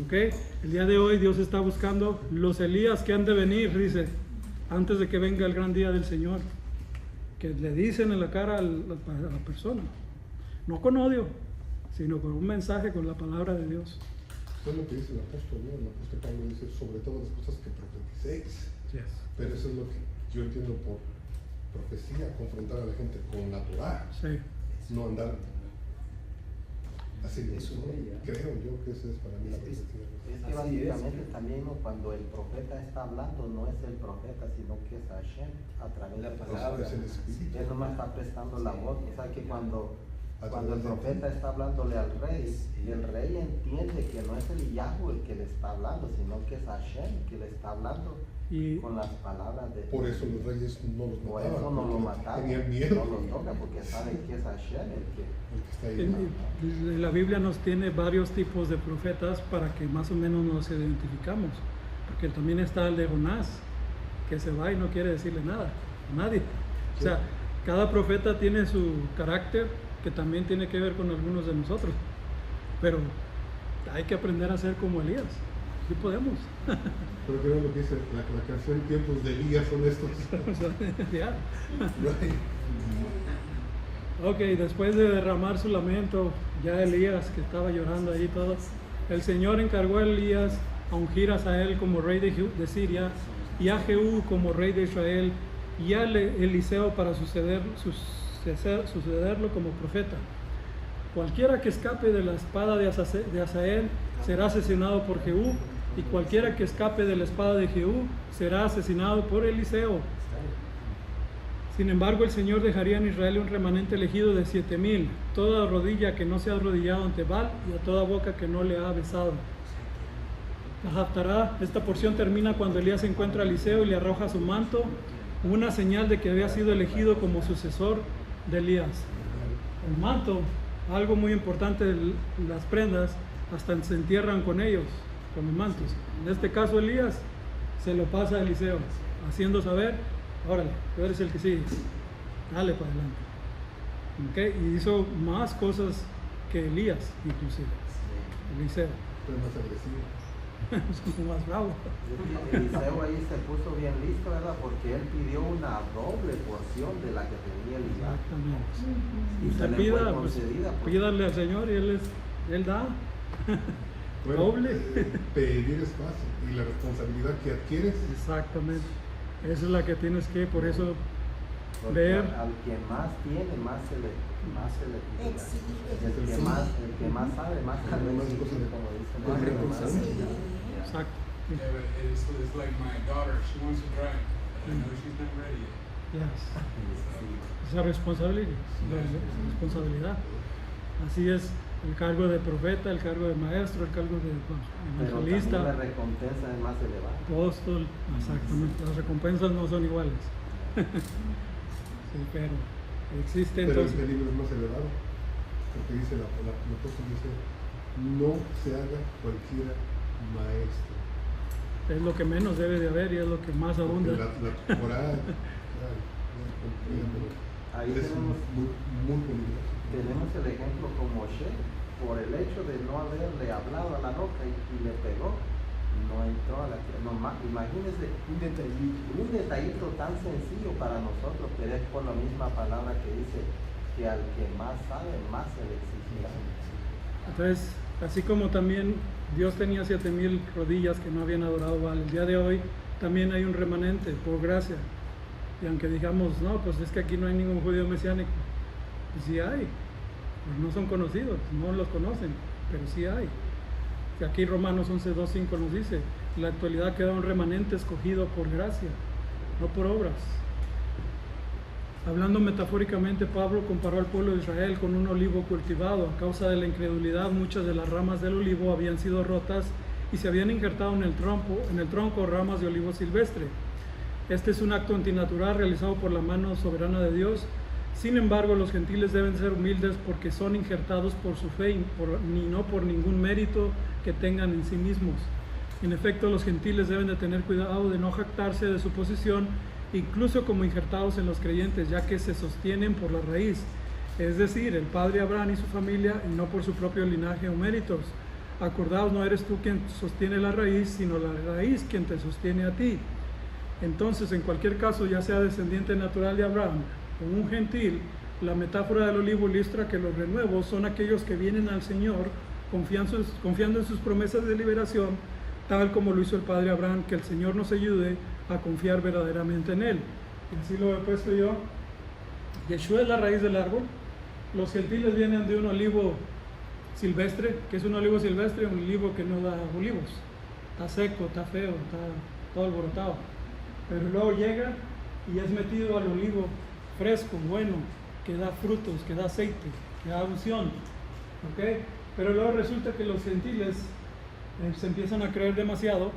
¿Okay? El día de hoy Dios está buscando los Elías que han de venir, dice, antes de que venga el gran día del Señor, que le dicen en la cara a la persona, no con odio, sino con un mensaje, con la palabra de Dios. Eso es lo que dice el apóstol, ¿no? El apóstol Pablo dice, sobre todas las cosas que profeticéis. Yes. Pero eso es lo que yo entiendo por profecía, confrontar a la gente con la Torah, Sí. no andar así. Eso, ¿no? Creo yo que eso es para mí la profecía. Es que básicamente también, ¿no? Cuando el profeta está hablando, no es el profeta, sino que es Hashem a través de la palabra. Es el Espíritu. Él nomás está prestando la voz. O sea que cuando el profeta está hablándole al rey, el rey entiende que no es el Yahweh el que le está hablando, sino que es Hashem que le está hablando con las palabras de Por eso los reyes no los Por mataban. eso no lo mataban, Tenían miedo. no los toca porque saben que es Hashem el que está ahí. La Biblia nos tiene varios tipos de profetas para que más o menos nos identificamos, porque también está el de Jonás, que se va y no quiere decirle nada a nadie. O sea, cada profeta tiene su carácter que también tiene que ver con algunos de nosotros, pero hay que aprender a ser como Elías. Sí podemos. Pero creo lo que dice la canción Tiempos de Elías son estos. Ya. Ok, después de derramar su lamento, ya Elías, que estaba llorando ahí todo, el Señor encargó a Elías a ungir a Azael como rey de Siria, y a Jehú como rey de Israel, y a Eliseo para sucederlo como profeta. Cualquiera que escape de la espada de Azael será asesinado por Jehú, y cualquiera que escape de la espada de Jehú será asesinado por Eliseo. Sin embargo, el Señor dejaría en Israel un remanente elegido de 7,000, toda rodilla que no se ha arrodillado ante Baal y a toda boca que no le ha besado. La Haftará, esta porción termina cuando Elías encuentra a Eliseo y le arroja su manto, una señal de que había sido elegido como sucesor de Elías. El manto, algo muy importante, las prendas, hasta se entierran con ellos, con los mantos. En este caso Elías se lo pasa a Eliseo, haciendo saber, órale, tú eres el que sigue, dale para adelante. ¿Okay? Y hizo más cosas que Elías, inclusive, Eliseo. Pero más agresivo. Es como más bravo. Eliseo ahí se puso bien listo, ¿verdad? Porque él pidió una doble porción de la que tenía Elías. Exactamente. Y se le fue concedida. Pídale al Señor y Él da. Bueno, Doble. Pedir es fácil y la responsabilidad que adquieres. Exactamente. Esa es la que tienes que, por eso, Porque ver. al que más tiene, más se le pide. El que más sabe, más se le exige, como dicen. Más responsable. Exacto. Yeah, but it's like my daughter, she wants to drive, but I know she's not ready yet. Yes. Esa responsabilidad. Así es el cargo de profeta, el cargo de maestro, el cargo de Pero evangelista, también la recompensa es más elevada. apóstol. Exactamente. Las recompensas no son iguales. Sí, pero existe Pero entonces. el libro es más elevado. Porque dice el apóstol dice, no se haga cualquiera maestro. Es lo que menos debe de haber y es lo que más abunda. Porque la Torah, Ahí es tenemos, muy peligroso. tenemos el ejemplo con Moshe, por el hecho de no haberle hablado a la roca y le pegó. no entró a la tierra. Imagínense un detallito tan sencillo para nosotros, pero es por la misma palabra que dice que al que más sabe, más se le exigirá. Entonces, así como también Dios tenía 7,000 rodillas que no habían adorado Baal, el día de hoy también hay un remanente por gracia. Y aunque digamos, no, pues es que aquí no hay ningún judío mesiánico, pues sí hay, pues no son conocidos, no los conocen, pero sí hay. Y aquí Romanos 11:2-5 nos dice, en la actualidad queda un remanente escogido por gracia, no por obras. Hablando metafóricamente, Pablo comparó al pueblo de Israel con un olivo cultivado. A causa de la incredulidad, muchas de las ramas del olivo habían sido rotas y se habían injertado en el tronco ramas de olivo silvestre. Este es un acto antinatural realizado por la mano soberana de Dios. Sin embargo, los gentiles deben ser humildes porque son injertados por su fe y no por ningún mérito que tengan en sí mismos. En efecto, los gentiles deben de tener cuidado de no jactarse de su posición, incluso como injertados en los creyentes, ya que se sostienen por la raíz, es decir, el padre Abraham y su familia, y no por su propio linaje o méritos. Acordaos, no eres tú quien sostiene la raíz, sino la raíz quien te sostiene a ti. Entonces, en cualquier caso, ya sea descendiente natural de Abraham o un gentil, la metáfora del olivo ilustra que los renuevos son aquellos que vienen al Señor confiando en sus promesas de liberación, tal como lo hizo el padre Abraham. Que el Señor nos ayude a confiar verdaderamente en Él. Y así lo he puesto yo. Yeshua es la raíz del árbol. Los gentiles vienen de un olivo silvestre. ¿Qué es un olivo silvestre? Un olivo que no da olivos. Está seco, está feo, está todo alborotado. Pero luego llega y es metido al olivo fresco, bueno, que da frutos, que da aceite, que da unción. ¿Okay? Pero luego resulta que los gentiles se empiezan a creer demasiado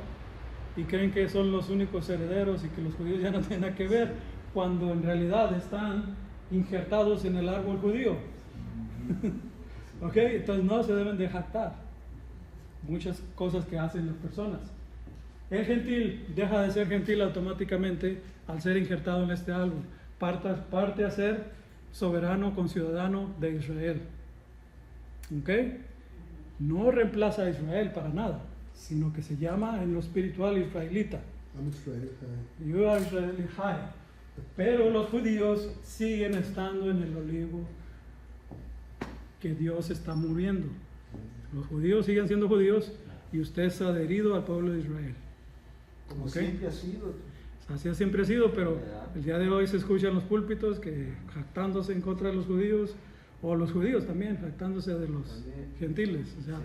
y creen que son los únicos herederos y que los judíos ya no tienen nada que ver, cuando en realidad están injertados en el árbol judío. ¿Ok? Entonces no se deben de jactar muchas cosas que hacen las personas. El gentil deja de ser gentil automáticamente al ser injertado en este árbol. Parte a ser soberano, conciudadano de Israel. ¿Ok? No reemplaza a Israel para nada, sino que se llama en lo espiritual israelita. You are Israeli high. Pero los judíos siguen estando en el olivo que Dios está muriendo. Los judíos siguen siendo judíos y usted es adherido al pueblo de Israel. Como ¿Okay? siempre ha sido. Así siempre ha sido, pero el día de hoy se escucha en los púlpitos que jactándose en contra de los judíos, o los judíos también jactándose de los gentiles, o sea,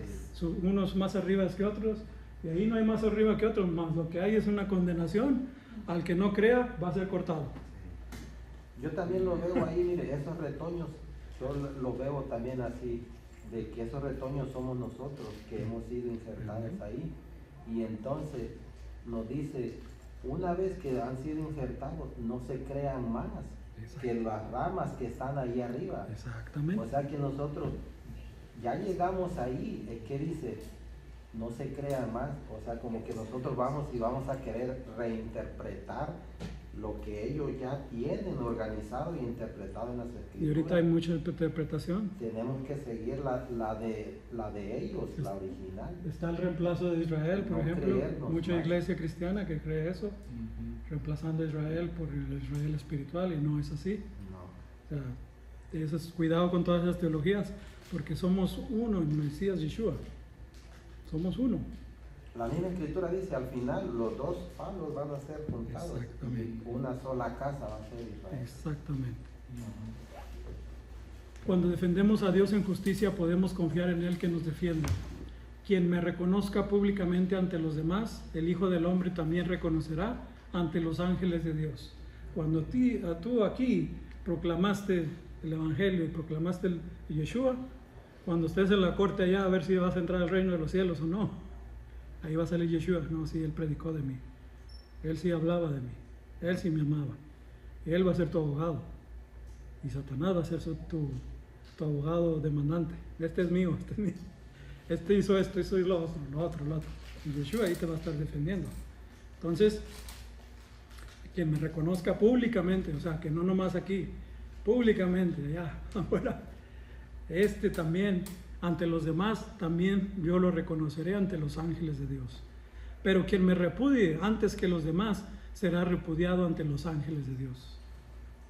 unos más arriba que otros, y ahí no hay más arriba que otros, más lo que hay es una condenación. Al que no crea va a ser cortado. Yo también lo veo ahí, mire, esos retoños, yo lo veo también así, de que esos retoños somos nosotros que hemos sido injertados ahí, y entonces nos dice, una vez que han sido injertados, no se crean más que las ramas que están ahí arriba. Exactamente. O sea que nosotros ya llegamos ahí, ¿qué dice? No se crean más, o sea, como que nosotros vamos a querer reinterpretar lo que ellos ya tienen organizado y interpretado en las escrituras. Y ahorita hay mucha interpretación. Tenemos que seguir la de ellos, la original. Está el reemplazo de Israel, por ejemplo, mucha más. Iglesia cristiana que cree eso, reemplazando a Israel por el Israel espiritual, y no es así. No. O sea, eso es, cuidado con todas esas teologías, porque somos uno en Mesías Yeshua. Somos uno. La misma escritura dice, al final los dos palos van a ser juntados. Exactamente. Una sola casa va a ser Israel. Exactamente. Cuando defendemos a Dios en justicia, podemos confiar en Él que nos defiende. Quien me reconozca públicamente ante los demás, el Hijo del Hombre también reconocerá ante los ángeles de Dios. Cuando tú aquí proclamaste el Evangelio y proclamaste el Yeshua, cuando estés en la corte allá a ver si vas a entrar al reino de los cielos o no, ahí va a salir Yeshua. No, sí, Él predicó de mí, Él sí hablaba de mí, Él sí me amaba, Él va a ser tu abogado, y Satanás va a ser tu abogado demandante. Este es mío, este hizo esto, hizo lo otro. Y Yeshua ahí te va a estar defendiendo. Entonces, quien me reconozca públicamente, o sea, que no nomás aquí, públicamente, allá afuera, también, ante los demás, también yo lo reconoceré ante los ángeles de Dios. pero quien me repudie antes que los demás será repudiado ante los ángeles de Dios.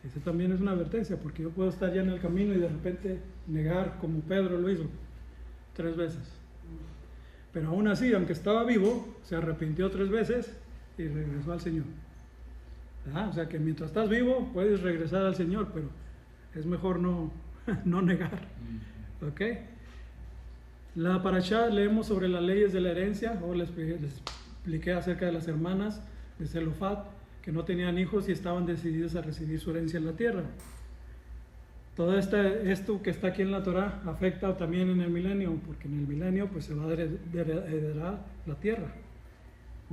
Ese también es una advertencia, porque yo puedo estar ya en el camino y de repente negar, como Pedro lo hizo 3 veces. Pero aún así, aunque estaba vivo, se arrepintió 3 veces y regresó al Señor. ¿Verdad? O sea que mientras estás vivo puedes regresar al Señor, pero es mejor no negar. ¿Ok? La parashá leemos sobre las leyes de la herencia. Ahora les expliqué acerca de las hermanas de Zelofat, que no tenían hijos y estaban decididas a recibir su herencia en la tierra. Todo esto que está aquí en la Torah afecta también en el milenio, porque en el milenio pues se va a heredar la tierra.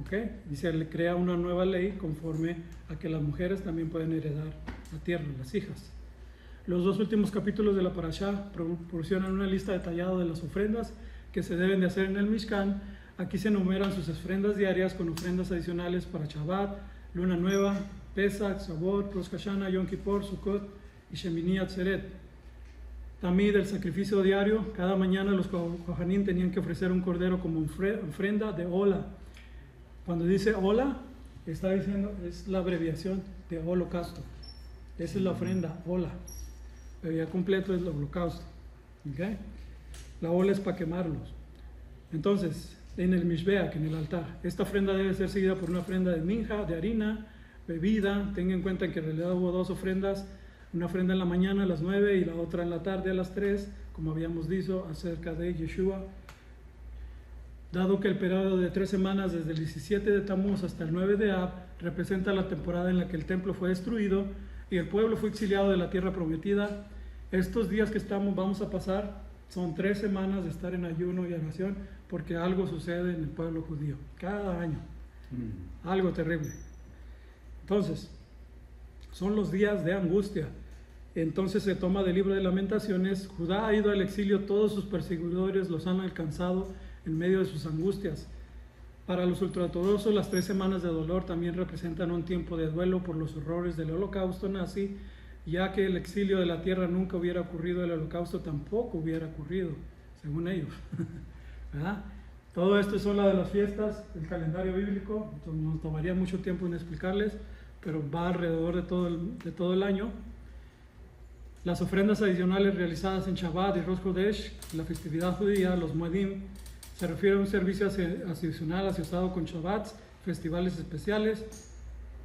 ¿Ok? Y se le crea una nueva ley conforme a que las mujeres también pueden heredar la tierra, las hijas. Los 2 últimos capítulos de la parashá proporcionan una lista detallada de las ofrendas que se deben de hacer en el Mishkan. Aquí se enumeran sus ofrendas diarias con ofrendas adicionales para Shabbat, Luna Nueva, Pesach, Shavuot, Rosh Hashanah, Yom Kippur, Sukkot y Shemini Atzeret. También del sacrificio diario, cada mañana los Kohanim tenían que ofrecer un cordero como ofrenda de Ola. Cuando dice Ola, está diciendo, es la abreviación de holocausto. Esa es la ofrenda, Ola. El día completo es el holocausto. ¿Okay? La Ola es para quemarlos. Entonces, en el Mishbeach, en el altar, esta ofrenda debe ser seguida por una ofrenda de minja, de harina, bebida. Tengan en cuenta que en realidad hubo 2 ofrendas, una ofrenda en la mañana a las 9 y la otra en la tarde a las 3, como habíamos dicho acerca de Yeshua. Dado que el periodo de 3 semanas desde el 17 de Tammuz hasta el 9 de Ab representa la temporada en la que el templo fue destruido y el pueblo fue exiliado de la tierra prometida, estos días que vamos a pasar son 3 semanas de estar en ayuno y oración, porque algo sucede en el pueblo judío cada año, algo terrible. Entonces, son los días de angustia. Entonces se toma del libro de Lamentaciones: Judá ha ido al exilio, todos sus perseguidores los han alcanzado en medio de sus angustias. Para los ultraortodoxos, las 3 semanas de dolor también representan un tiempo de duelo por los horrores del holocausto nazi, ya que el exilio de la tierra nunca hubiera ocurrido, el holocausto tampoco hubiera ocurrido, según ellos. ¿Verdad? Todo esto son las de las fiestas, el calendario bíblico. Entonces, nos tomaría mucho tiempo en explicarles, pero va alrededor de todo el año. Las ofrendas adicionales realizadas en Shabbat y Rosh Chodesh, la festividad judía, los Moedim, se refiere a un servicio adicional asociado con Shabbats, festivales especiales,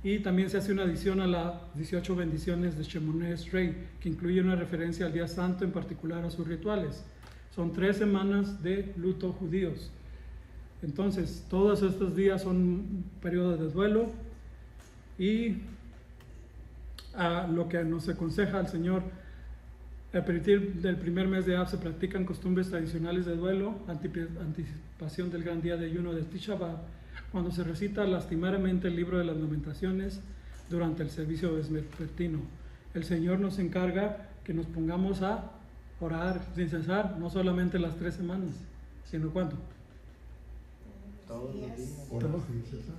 y también se hace una adición a las 18 bendiciones de Shemoneh Esrei, que incluye una referencia al día santo, en particular a sus rituales. Son 3 semanas de luto judíos. Entonces, todos estos días son un periodo de duelo, y lo que nos aconseja el Señor: a partir del primer mes de Ab se practican costumbres tradicionales de duelo, anticipación del gran día de ayuno de Tisha B'Av, cuando se recita lastimeramente el libro de las Lamentaciones durante el servicio vespertino. El Señor nos encarga que nos pongamos a orar sin cesar, no solamente las 3 semanas, sino ¿cuánto? Todos los días. Orar sin cesar.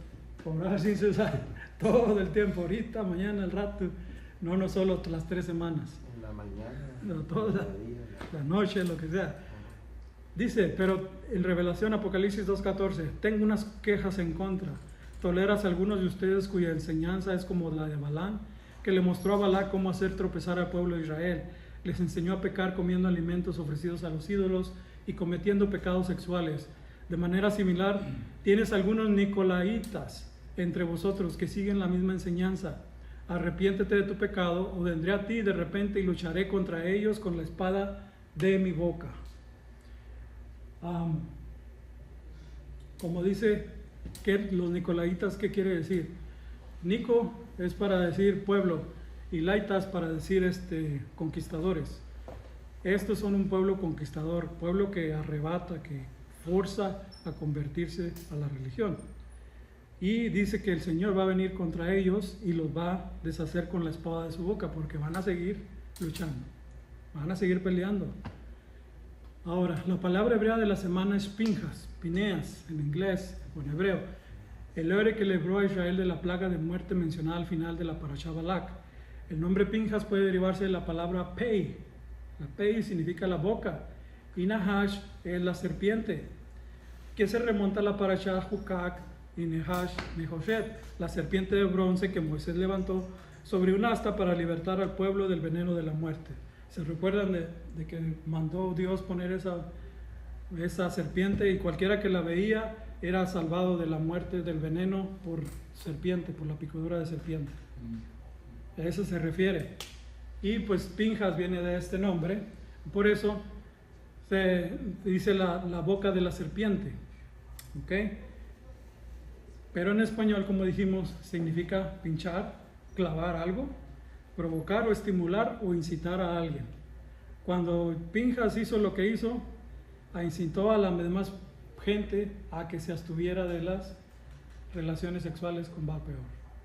Orar sin cesar, todo el tiempo, ahorita, mañana, al rato, no solo las 3 semanas. En la mañana, No, toda mediodía, la noche, lo que sea. Dice, pero en Revelación, Apocalipsis 2:14, tengo unas quejas en contra. ¿Toleras a algunos de ustedes cuya enseñanza es como la de Balán, que le mostró a Balac cómo hacer tropezar al pueblo de Israel? Les enseñó a pecar comiendo alimentos ofrecidos a los ídolos y cometiendo pecados sexuales. De manera similar, tienes algunos nicolaitas entre vosotros que siguen la misma enseñanza. Arrepiéntete de tu pecado, o vendré a ti de repente y lucharé contra ellos con la espada de mi boca. Como dice que los nicolaitas, ¿qué quiere decir? Nico es para decir pueblo y laitas para decir conquistadores. Estos son un pueblo conquistador, pueblo que arrebata, que forza a convertirse a la religión. Y dice que el Señor va a venir contra ellos y los va a deshacer con la espada de su boca, porque van a seguir luchando, van a seguir peleando. Ahora, la palabra hebrea de la semana es Pinjas, Pineas en inglés o en hebreo. El héroe que libró a Israel de la plaga de muerte mencionada al final de la parashá Balak. El nombre Pinjas puede derivarse de la palabra Pei. La Pei significa la boca y Nahash es la serpiente, que se remonta a la parashá Jukak y Nehoshet, la serpiente de bronce que Moisés levantó sobre un asta para libertar al pueblo del veneno de la muerte. ¿Se recuerdan de que mandó Dios poner esa serpiente y cualquiera que la veía era salvado de la muerte, del veneno por serpiente, por la picadura de serpiente? A eso se refiere. Y pues Pinjas viene de este nombre, por eso se dice la boca de la serpiente. ¿Ok? Pero en español, como dijimos, significa pinchar, clavar algo, provocar o estimular o incitar a alguien. Cuando Pinjas hizo lo que hizo, incitó a la demás gente a que se abstuviera de las relaciones sexuales con Baal Peor.